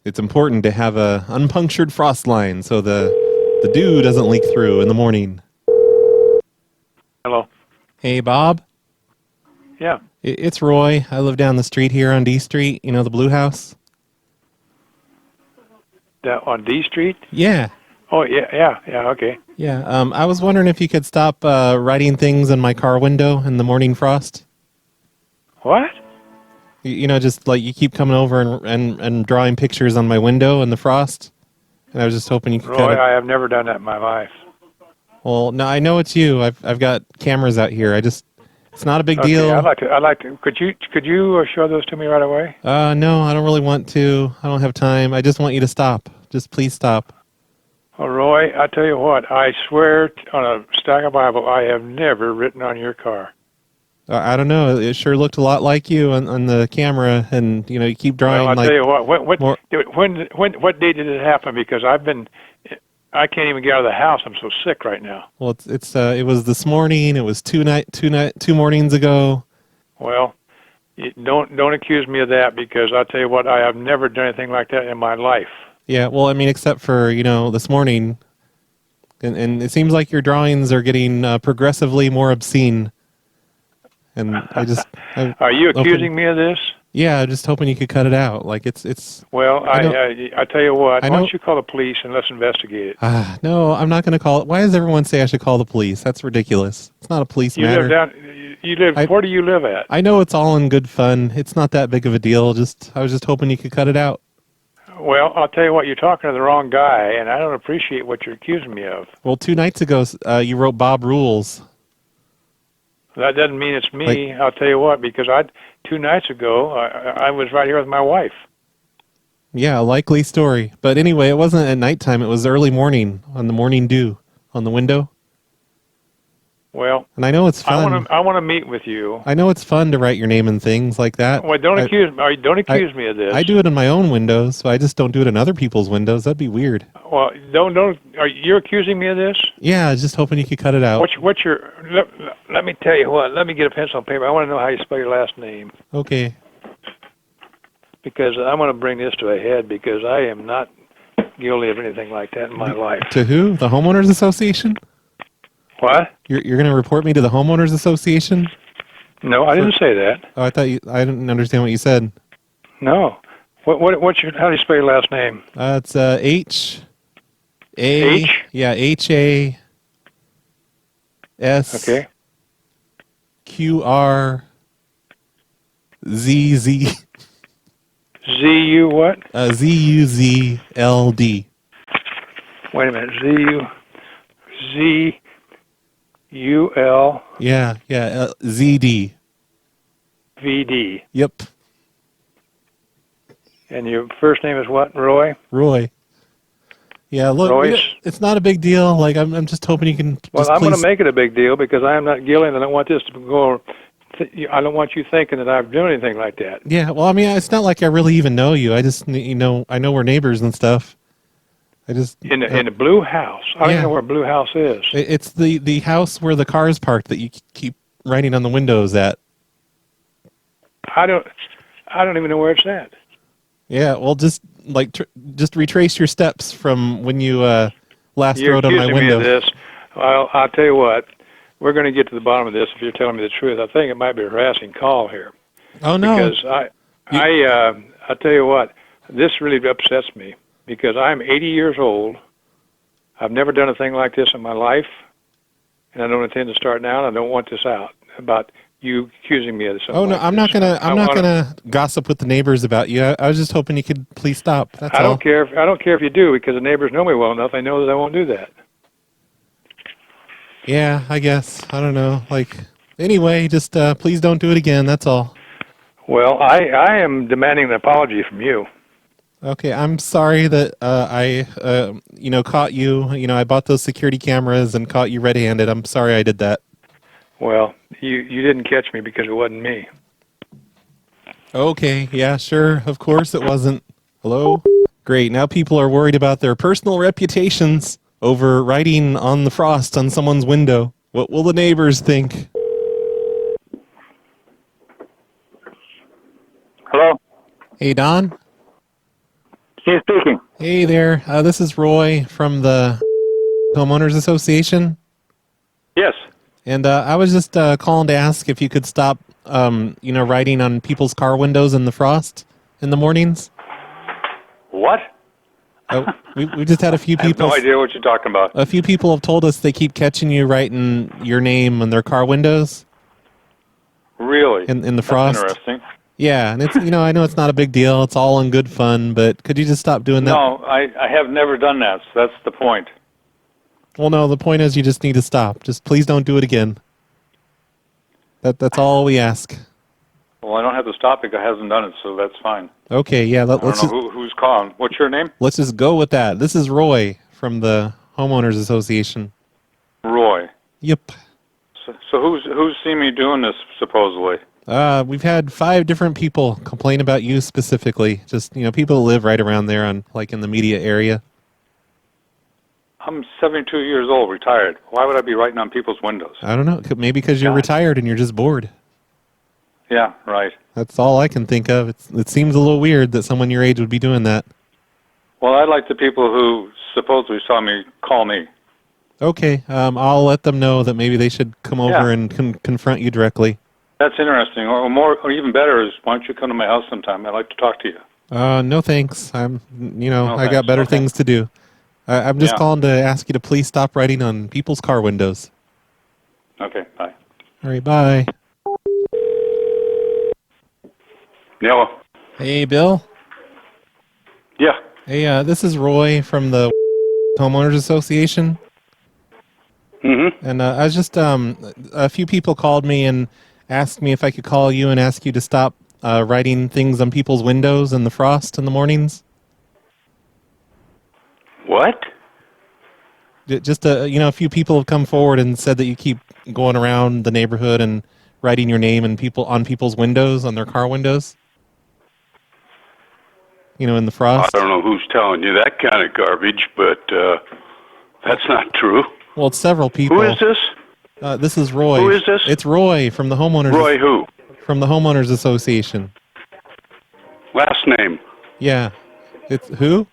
It's important to have a unpunctured frost line so the dew doesn't leak through in the morning. Hello. Hey, Bob. Yeah. It's Roy. I live down the street here on D Street. You know, the blue house? On D Street? Yeah. Oh, yeah, okay. Yeah, I was wondering if you could stop writing things in my car window in the morning frost. What? Just like you keep coming over and drawing pictures on my window in the frost. And I was just hoping you could Roy, I have never done that in my life. Well, no, I know it's you. I've got cameras out here. It's not a big deal. I'd like to. Could you show those to me right away? No, I don't really want to. I don't have time. I just want you to stop. Just please stop. Well, Roy, I tell you what. I swear on a stack of Bible, I have never written on your car. I don't know. It sure looked a lot like you on the camera, and you keep drawing. Well, I'll tell you what. What day did it happen? Because I can't even get out of the house. I'm so sick right now. Well, it was this morning. It was two mornings ago. Well, don't accuse me of that, because I'll tell you what. I have never done anything like that in my life. Yeah. Well, I mean, except for this morning, and it seems like your drawings are getting progressively more obscene. And Are you accusing me of this? Yeah, I'm just hoping you could cut it out. Like it's. Well, I tell you what. Why don't you call the police and let's investigate it? No, I'm not going to call it. Why does everyone say I should call the police? That's ridiculous. It's not a police matter. Where do you live at? I know it's all in good fun. It's not that big of a deal. I was just hoping you could cut it out. Well, I'll tell you what. You're talking to the wrong guy, and I don't appreciate what you're accusing me of. Well, 2 nights ago, you wrote Bob Rules. That doesn't mean it's me. I'll tell you what, because 2 nights ago, I was right here with my wife. Yeah, a likely story. But anyway, it wasn't at nighttime. It was early morning on the morning dew on the window. Well, and I know it's fun. I want to meet with you. I know it's fun to write your name in things like that. Well, don't accuse me of this. I do it in my own windows, so I just don't do it in other people's windows. That'd be weird. Well, don't. Are you accusing me of this? Yeah, I was just hoping you could cut it out. What's your? Let me tell you what. Let me get a pencil and paper. I want to know how you spell your last name. Okay. because I'm going to bring this to a head because I am not guilty of anything like that in my life. To who? The Homeowners Association? What? You're going to report me to the Homeowners Association? No, I didn't say that. Oh, I didn't understand what you said. No. What's your? How do you spell your last name? It's H-A... H? Yeah, H-A... S... Okay. Q-R-Z-Z... Z-U what? Z-U-Z-L-D. Wait a minute. Z-U-L... Yeah, Z-D. V-D. Yep. And your first name is what? Roy? Roy. Yeah, look, it's not a big deal. Like, I'm just hoping you can. Well, I'm going to make it a big deal because I am not guilty, and I don't want this to go. I don't want you thinking that I've done anything like that. Yeah, well, I mean, it's not like I really even know you. I just, I know we're neighbors and stuff. I just in the blue house. I don't even know where blue house is. It's the house where the car's parked that you keep writing on the windows at. I don't even know where it's at. Yeah, well, just retrace your steps from when you last rode on my window. You're accusing me of this. Well, I'll tell you what. We're going to get to the bottom of this if you're telling me the truth. I think it might be a harassing call here. Oh no! Because I tell you what, this really upsets me because I'm 80 years old. I've never done a thing like this in my life, and I don't intend to start now. And I don't want this out about you accusing me of something. Oh no, I'm not gonna gossip with the neighbors about you. I was just hoping you could please stop. That's all. I don't care if you do because the neighbors know me well enough. They know that I won't do that. Yeah, I guess. I don't know. Like, anyway, just please don't do it again. That's all. Well, I am demanding an apology from you. Okay, I'm sorry that I caught you. I bought those security cameras and caught you red-handed. I'm sorry I did that. Well, you didn't catch me because it wasn't me. Okay, yeah, sure. Of course it wasn't. Hello? Great. Now people are worried about their personal reputations over writing on the frost on someone's window. What will the neighbors think? Hello? Hey, Don? He's speaking. Hey there. This is Roy from the Homeowners Association. Yes. And I was just calling to ask if you could stop, writing on people's car windows in the frost in the mornings. What? We just had a few people. I have no idea what you're talking about. A few people have told us they keep catching you writing your name on their car windows. Really? In the frost. That's interesting. Yeah, and it's I know it's not a big deal. It's all in good fun, but could you just stop doing that? No, I have never done that. So that's the point. Well, no, the point is you just need to stop. Just please don't do it again. That's all we ask. Well, I don't have to stop because I hasn't done it, so that's fine. Okay, yeah. I don't know who's calling. What's your name? Let's just go with that. This is Roy from the Homeowners Association. Roy. Yep. So who's seen me doing this supposedly? We've had 5 different people complain about you specifically. Just people who live right around there in the media area. I'm 72 years old, retired. Why would I be writing on people's windows? I don't know. Maybe because you're retired and you're just bored. Yeah, right. That's all I can think of. It seems a little weird that someone your age would be doing that. Well, I'd like the people who supposedly saw me call me. Okay, I'll let them know that maybe they should come over and confront you directly. That's interesting. Or even better is, why don't you come to my house sometime? I'd like to talk to you. No thanks. I thanks. got better things to do. I'm just calling to ask you to please stop writing on people's car windows. Okay, bye. All right, bye. Hello. Hey, Bill. Yeah. Hey, this is Roy from the Homeowners Association. Mm-hmm. And I was just, a few people called me and asked me if I could call you and ask you to stop writing things on people's windows in the frost in the mornings. What? Just, a few people have come forward and said that you keep going around the neighborhood and writing your name and on people's windows, on their car windows. In the frost. I don't know who's telling you that kind of garbage, but that's not true. Well, it's several people. Who is this? This is Roy. Who is this? It's Roy from the Homeowners. Roy who? From the Homeowners Association. Last name. Yeah. It's who?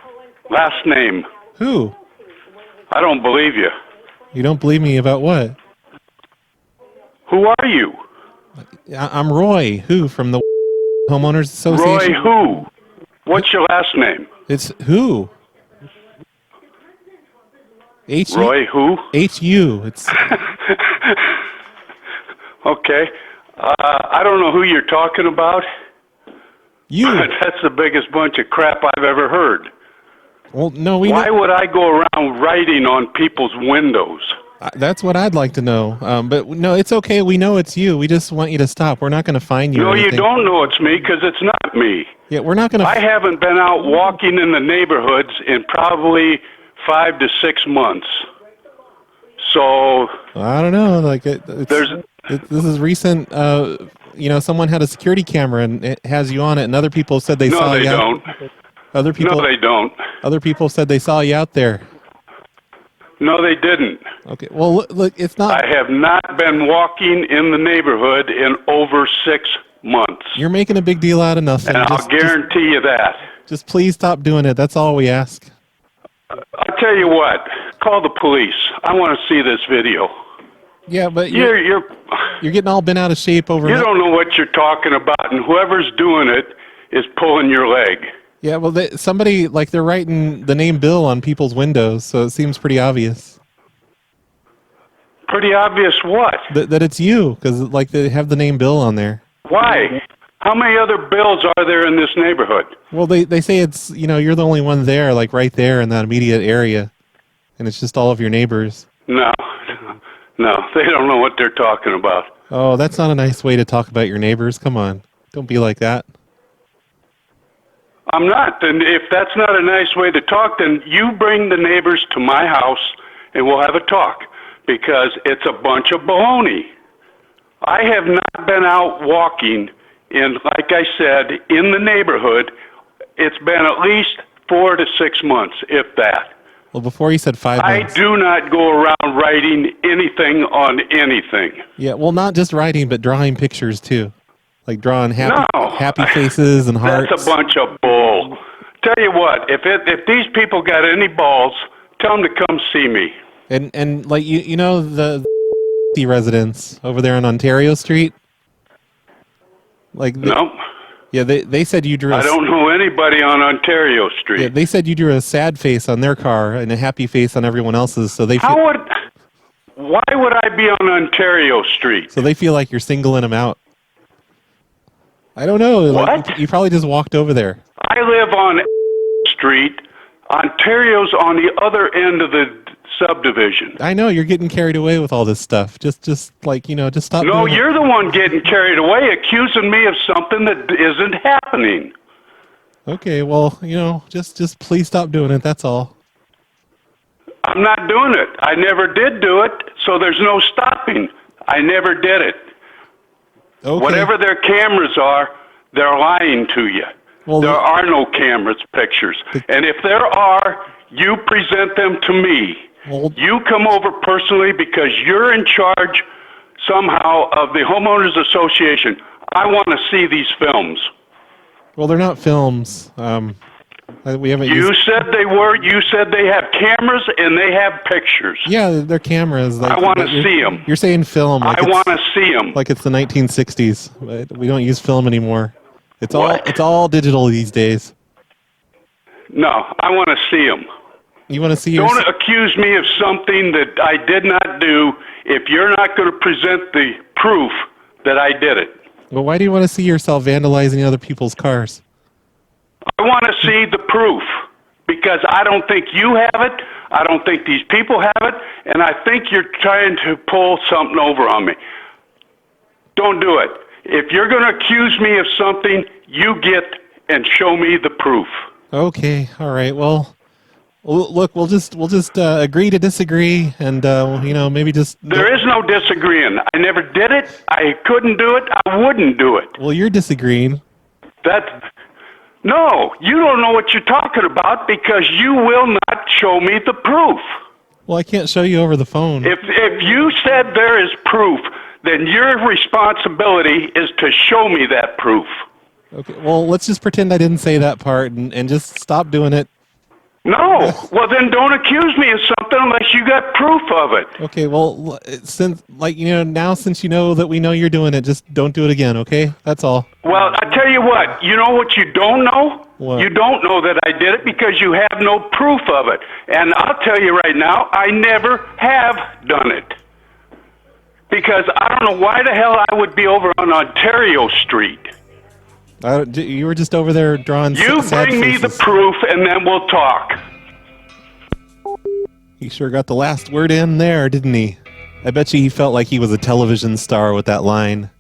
Last name. Who? I don't believe you. You don't believe me about what? Who are you? I'm Roy. Who from the Homeowners Association? Roy who? What's your last name? It's who? H. Roy who? H-U. It's... Okay. I don't know who you're talking about. You. That's the biggest bunch of crap I've ever heard. Well, no, Why would I go around writing on people's windows? That's what I'd like to know. But no, it's okay. We know it's you. We just want you to stop. We're not going to find you. No, you don't know it's me because it's not me. Yeah, we're not going to. I haven't been out walking in the neighborhoods in probably 5 to 6 months. So I don't know. Like this is recent. Someone had a security camera and it has you on it, and other people said they saw you. No, they don't. Other people. No, they don't. Other people said they saw you out there. No, they didn't. Okay. Well, look, it's not. I have not been walking in the neighborhood in over 6 months. You're making a big deal out of nothing. And I'll guarantee you that. Just please stop doing it. That's all we ask. I'll tell you what. Call the police. I want to see this video. Yeah, but you're getting all bent out of shape over. You don't know what you're talking about, and whoever's doing it is pulling your leg. Yeah, well, somebody, they're writing the name Bill on people's windows, so it seems pretty obvious. Pretty obvious what? That it's you, because, they have the name Bill on there. Why? How many other Bills are there in this neighborhood? Well, they say it's, you're the only one there, right there in that immediate area, and it's just all of your neighbors. No, they don't know what they're talking about. Oh, that's not a nice way to talk about your neighbors. Come on. Don't be like that. I'm not. And if that's not a nice way to talk, then you bring the neighbors to my house and we'll have a talk, because it's a bunch of baloney. I have not been out walking in, like I said, in the neighborhood. It's been at least 4 to 6 months, if that. Well, before you said 5 months. I do not go around writing anything on anything. Yeah, well, not just writing, but drawing pictures too. Like drawing happy faces and hearts. That's a bunch of bull. Tell you what, if these people got any balls, tell them to come see me. And you know the residents over there on Ontario Street? No. Yeah, they said you drew. I don't know anybody on Ontario Street. Yeah, they said you drew a sad face on their car and a happy face on everyone else's. So Why would I be on Ontario Street? So they feel like you're singling them out. I don't know. What? You probably just walked over there. I live on Street. Ontario's on the other end of the subdivision. I know you're getting carried away with all this stuff. Just stop. No, you're the one getting carried away, accusing me of something that isn't happening. Okay, well, just please stop doing it. That's all. I'm not doing it. I never did do it, so there's no stopping. I never did it. Okay. Whatever their cameras are, they're lying to you. Well, there are no cameras, pictures. And if there are, you present them to me. Well, you come over personally because you're in charge somehow of the Homeowners Association. I want to see these films. Well, they're not films. We haven't. You said they were. You said they have cameras and they have pictures. Yeah, they're cameras. I want to see them. You're saying film. I want to see them. Like it's the 1960s. But we don't use film anymore. It's all digital these days. No, I want to see them. You want to see? Don't accuse me of something that I did not do if you're not going to present the proof that I did it. Well, why do you want to see yourself vandalizing other people's cars? I want to see the proof because I don't think you have it. I don't think these people have it. And I think you're trying to pull something over on me. Don't do it. If you're going to accuse me of something, you get and show me the proof. Okay. All right. Well, look, we'll just agree to disagree, and maybe just. There is no disagreeing. I never did it. I couldn't do it. I wouldn't do it. Well, you're disagreeing. No, you don't know what you're talking about because you will not show me the proof. Well, I can't show you over the phone. If you said there is proof, then your responsibility is to show me that proof. Okay, well, let's just pretend I didn't say that part and just stop doing it. No. Well, then don't accuse me of something unless you got proof of it. Okay, well, since since you know that we know you're doing it, just don't do it again, okay? That's all. Well, I tell you what. You know what you don't know? What? You don't know that I did it because you have no proof of it. And I'll tell you right now, I never have done it. Because I don't know why the hell I would be over on Ontario Street. You were just over there drawing You sad bring me faces. the proof, and then we'll talk. He sure got the last word in there, didn't he? I bet you he felt like he was a television star with that line.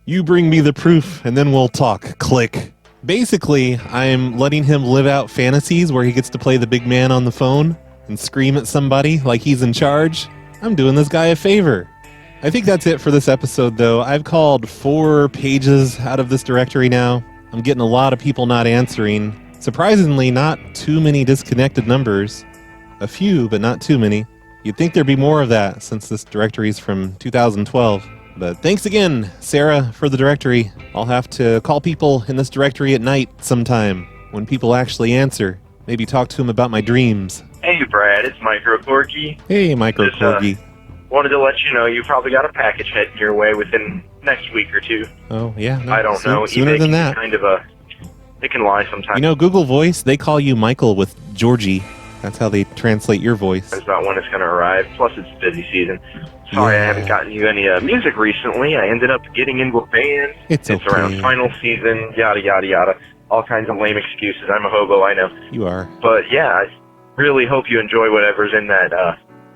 You bring me the proof, and then we'll talk. Click. Basically, I'm letting him live out fantasies where he gets to play the big man on the phone and scream at somebody like he's in charge. I'm doing this guy a favor. I think that's it for this episode, though. I've called 4 pages out of this directory now. I'm getting a lot of people not answering. Surprisingly, not too many disconnected numbers. A few, but not too many. You'd think there'd be more of that since this directory is from 2012. But thanks again, Sarah, for the directory. I'll have to call people in this directory at night sometime when people actually answer. Maybe talk to them about my dreams. Hey, Brad, it's Micro Corky. Hey, Micro Corky. Wanted to let you know you probably got a package heading your way within next week or two. Oh, yeah. No, I don't know. Sooner than that. It can lie sometimes. You know, Google Voice, they call you Michael with Georgie. That's how they translate your voice. It's not when it's going to arrive. Plus, it's busy season. Sorry, I haven't gotten you any music recently. I ended up getting into a band. It's okay. Around final season, yada, yada, yada. All kinds of lame excuses. I'm a hobo, I know. You are. But, yeah, I really hope you enjoy whatever's in that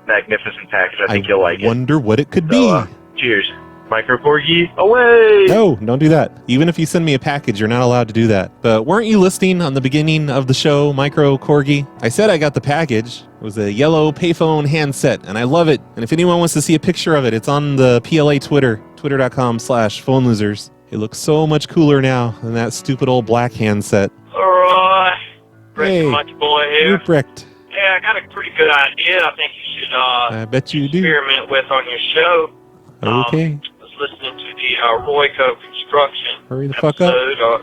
magnificent package. I think you'll like it. I wonder what it could be. Cheers. Micro Corgi, away! No, don't do that. Even if you send me a package, you're not allowed to do that. But weren't you listening on the beginning of the show, Micro Corgi? I said I got the package. It was a yellow payphone handset, and I love it. And if anyone wants to see a picture of it, it's on the PLA Twitter, twitter.com/phonelosers. It looks so much cooler now than that stupid old black handset. Alright. Hey, Much boy here. Ruprecht. Yeah, I got a pretty good idea I think you should I bet you do. experiment with on your show. Okay. I was listening to the Royco Construction Hurry the fuck up. episode,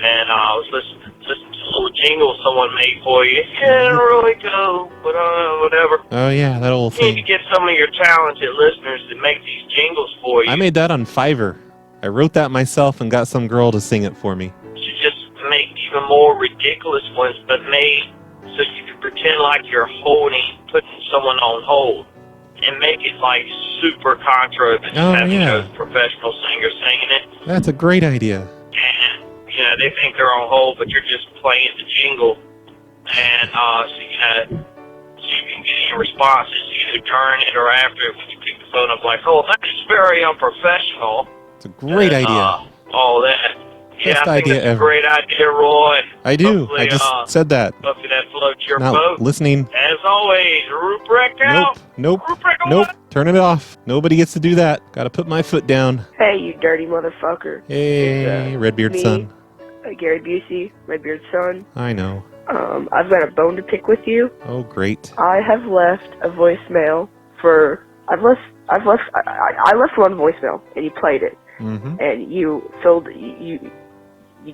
and I was listening to a little jingle someone made for you. Yeah, Royco, whatever. Oh, yeah, that old You need to thing. get some of your talented listeners to make these jingles for you. I made that on Fiverr. I wrote that myself and got some girl to sing it for me. You should just make even more ridiculous ones, but made so you can pretend like you're putting someone on hold. And make it like super contra, but just have those professional singers singing it. That's a great idea. And, they think they're on hold, but you're just playing the jingle. And so you can get any responses either during it or after it when you pick the phone up like, oh, that's very unprofessional. It's a great idea. All that. Yeah, Best I think idea that's ever. a great idea, Roy. I do. Hopefully, I just said that. Hopefully that floats your Not boat. listening. As always, Ruprecht out. Nope. Turn it off. Nobody gets to do that. Gotta put my foot down. Hey, you dirty motherfucker. Hey, Redbeard me, son. Gary Busey, Redbeard's son. I know. I've got a bone to pick with you. Oh, great. I have left a voicemail for. I left one voicemail and you played it, Mm-hmm. and you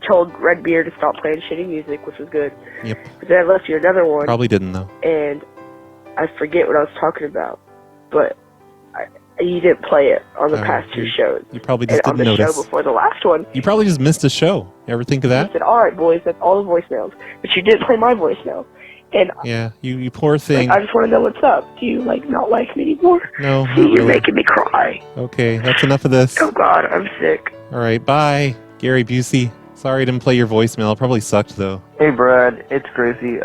told Redbeard to stop playing shitty music, which was good. Yep. But then I left you another one. Probably didn't, though. And I forget what I was talking about, but you didn't play it on the past 2 shows. You probably just and didn't on the notice. show before the last one, You probably just missed a show. Ever think of you that? said, all right, boys, that's all the voicemails. But you didn't play my voicemail. And Yeah, you poor thing. I just want to know what's up. Do you, not like me anymore? No, not You're really. making me cry. Okay, that's enough of this. Oh, God, I'm sick. All right, bye, Gary Busey. Sorry I didn't play your voicemail. Probably sucked, though. Hey, Brad, it's Gracie.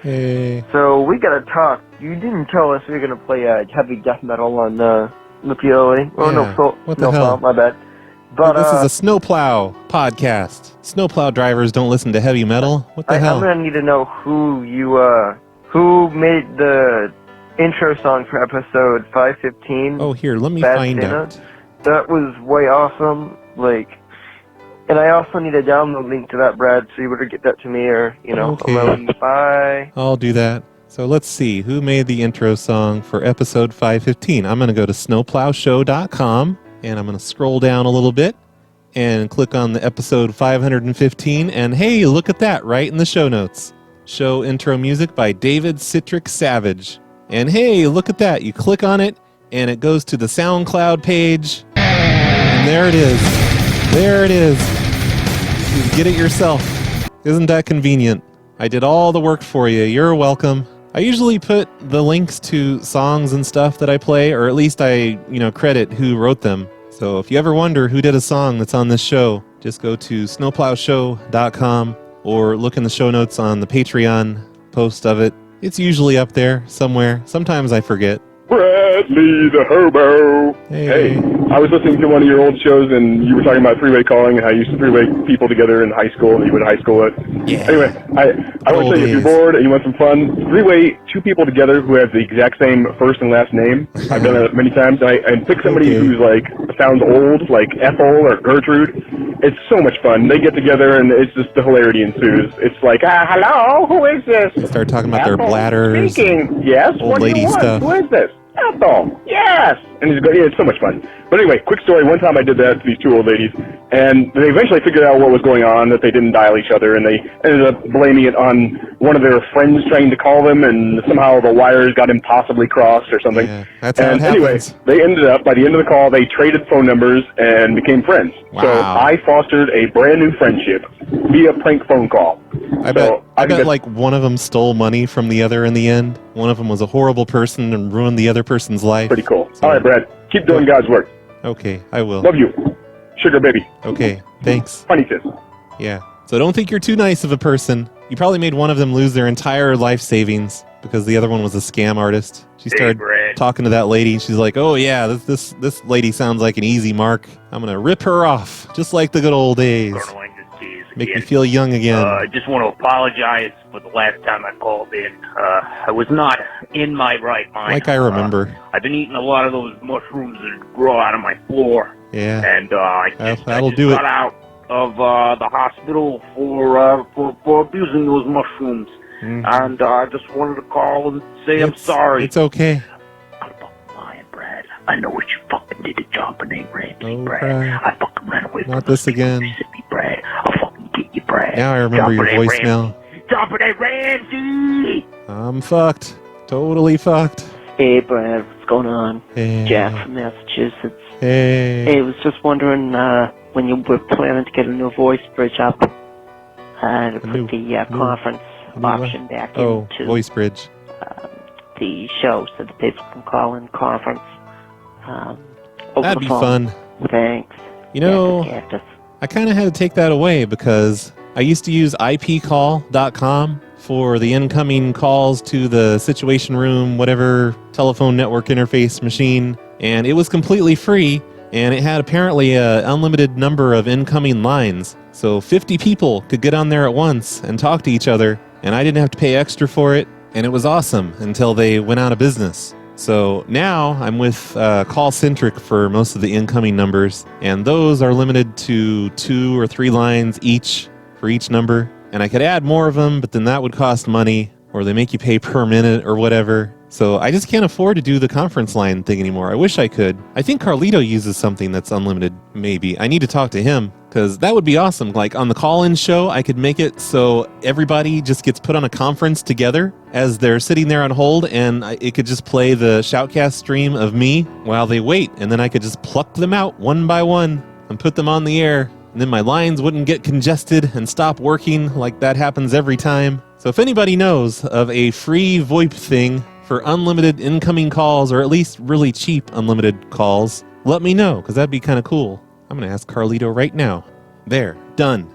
Hey. So we gotta talk. You didn't tell us we were gonna play heavy death metal on the PLA. Oh, Yeah, what the no, hell? my bad. But This is a snowplow podcast. Snowplow drivers don't listen to heavy metal. What the hell? I'm gonna need to know who made the intro song for episode 515. Oh, here, let me Bad find Santa. out. That was way awesome. And I also need a download link to that, Brad, so you better get that to me or, Okay. bye. I'll do that. So let's see. Who made the intro song for episode 515? I'm going to go to snowplowshow.com, and I'm going to scroll down a little bit. and click on the episode 515. And hey, look at that right in the show notes. Show intro music by David Citric Savage. And hey, look at that. You click on it and it goes to the SoundCloud page. And there it is. There it is. You can get it yourself. Isn't that convenient? I did all the work for you. You're welcome. I usually put the links to songs and stuff that I play, or at least I, credit who wrote them. So if you ever wonder who did a song that's on this show, just go to snowplowshow.com or look in the show notes on the Patreon post of it. It's usually up there somewhere. Sometimes I forget. Bradley the hobo. Hey, I was listening to one of your old shows, and you were talking about three-way calling and how you used to three-way people together in high school, and you went to high school with. Yeah. Anyway, I want to say, if you're bored and you want some fun, three-way two people together who have the exact same first and last name. I've done it many times, and pick somebody who's sounds old, like Ethel or Gertrude. It's so much fun. They get together, and it's just the hilarity ensues. It's like, hello, who is this? They start talking about Ethel their bladders. Speaking. Yes. Old What do lady you want? stuff. Who is this? Ethel. Yes. And it's so much fun. But anyway, quick story. One time I did that to these two old ladies, and they eventually figured out what was going on, that they didn't dial each other, and they ended up blaming it on one of their friends trying to call them, and somehow the wires got impossibly crossed or something. Yeah, that's how it anyway, happens. they ended up, by the end of the call, they traded phone numbers and became friends. Wow. So I fostered a brand new friendship via prank phone call. I bet like one of them stole money from the other in the end. One of them was a horrible person and ruined the other person's life. Pretty cool. All right, Brad. Keep doing God's work. Okay, I will. Love you. Sugar baby. Okay, thanks. Funny kiss. Yeah. So don't think you're too nice of a person. You probably made one of them lose their entire life savings because the other one was a scam artist. She started talking to that lady. She's like, "Oh yeah, this lady sounds like an easy mark. I'm gonna rip her off, just like the good old days. Make me feel young again." I just want to apologize for the last time I called in. I was not in my right mind. Like I remember. I've been eating a lot of those mushrooms that grow out of my floor. Yeah. And I just do got it. out of the hospital for abusing those mushrooms. Mhm. And I just wanted to call and say I'm sorry. It's okay. I know what you fucking did to John Benet Ramsey, Brad. Brad. I fucking ran away from Not this again. Mississippi, Brad. I'll fucking get you, Brad. Now I remember your voicemail. John Benet Ramsey! I'm fucked. Totally fucked. Hey, Brad, what's going on? Hey. Jack from Massachusetts. Hey. Hey, I was just wondering when you were planning to get a new voice bridge up to put the conference option back into voice bridge. the show so that people can call in conference. Over That'd the be phone. fun. Thanks. You know, Cactus. I kind of had to take that away because I used to use ipcall.com for the incoming calls to the Situation Room, whatever telephone network interface machine, and it was completely free, and it had apparently an unlimited number of incoming lines. So 50 people could get on there at once and talk to each other, and I didn't have to pay extra for it, and it was awesome until they went out of business. So now I'm with Call-Centric for most of the incoming numbers, and those are limited to 2 or 3 lines each for each number. And I could add more of them, but then that would cost money, or they make you pay per minute or whatever. So I just can't afford to do the conference line thing anymore. I wish I could. I think Carlito uses something that's unlimited, maybe. I need to talk to him, because that would be awesome. Like on the call-in show, I could make it so everybody just gets put on a conference together as they're sitting there on hold, and it could just play the Shoutcast stream of me while they wait, and then I could just pluck them out one by one and put them on the air. And then my lines wouldn't get congested and stop working like that happens every time. So if anybody knows of a free VoIP thing for unlimited incoming calls, or at least really cheap unlimited calls, let me know, because that'd be kind of cool. I'm going to ask Carlito right now. There, done.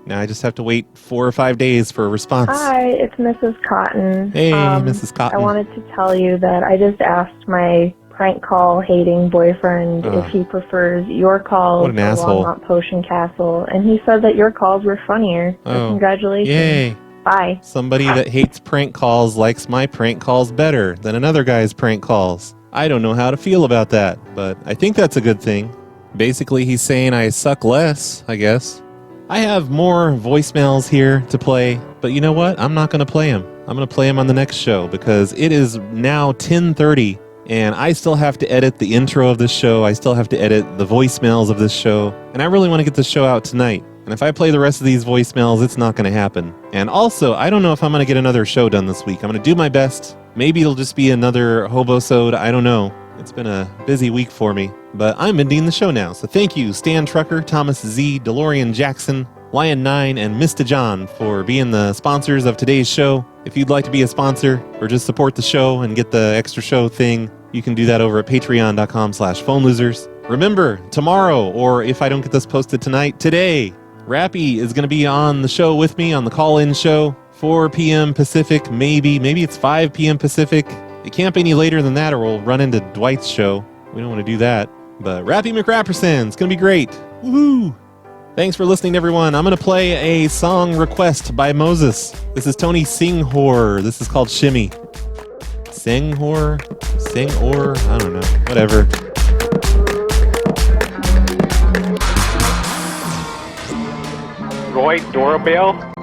Now I just have to wait 4 or 5 days for a response. Hi, it's Mrs. Cotton. Hey, Mrs. Cotton. I wanted to tell you that I just asked my prank call hating boyfriend if he prefers your calls What an or asshole. Longmont Potion Castle, and he said that your calls were funnier. So Oh, congratulations. yay. Bye. Somebody that hates prank calls likes my prank calls better than another guy's prank calls. I don't know how to feel about that, but I think that's a good thing. Basically, he's saying I suck less, I guess. I have more voicemails here to play, but you know what? I'm not going to play them. I'm going to play them on the next show because it is now 10:30 and I still have to edit the intro of this show. I still have to edit the voicemails of this show, and I really want to get the show out tonight. And if I play the rest of these voicemails, it's not going to happen. And also, I don't know if I'm going to get another show done this week. I'm going to do my best. Maybe it'll just be another hobo-sode. I don't know. It's been a busy week for me, but I'm ending the show now. So thank you, Stantrucker, Thomas Z, Delorean Jackson, Lion9, and MistaJohn for being the sponsors of today's show. If you'd like to be a sponsor or just support the show and get the extra show thing, you can do that over at patreon.com/phonelosers. Remember, tomorrow, or if I don't get this posted tonight, today, Rappy is going to be on the show with me on the call-in show, 4 p.m. Pacific, maybe it's 5 p.m. Pacific. It can't be any later than that or we'll run into Dwight's show. We don't want to do that. But Rappy McRapperson's going to be great. Woohoo! Thanks for listening, everyone. I'm going to play a song request by Moses. This is Tony Singhor. This is called Shimmy. Singhor? I don't know. Whatever. Roy Doorbell.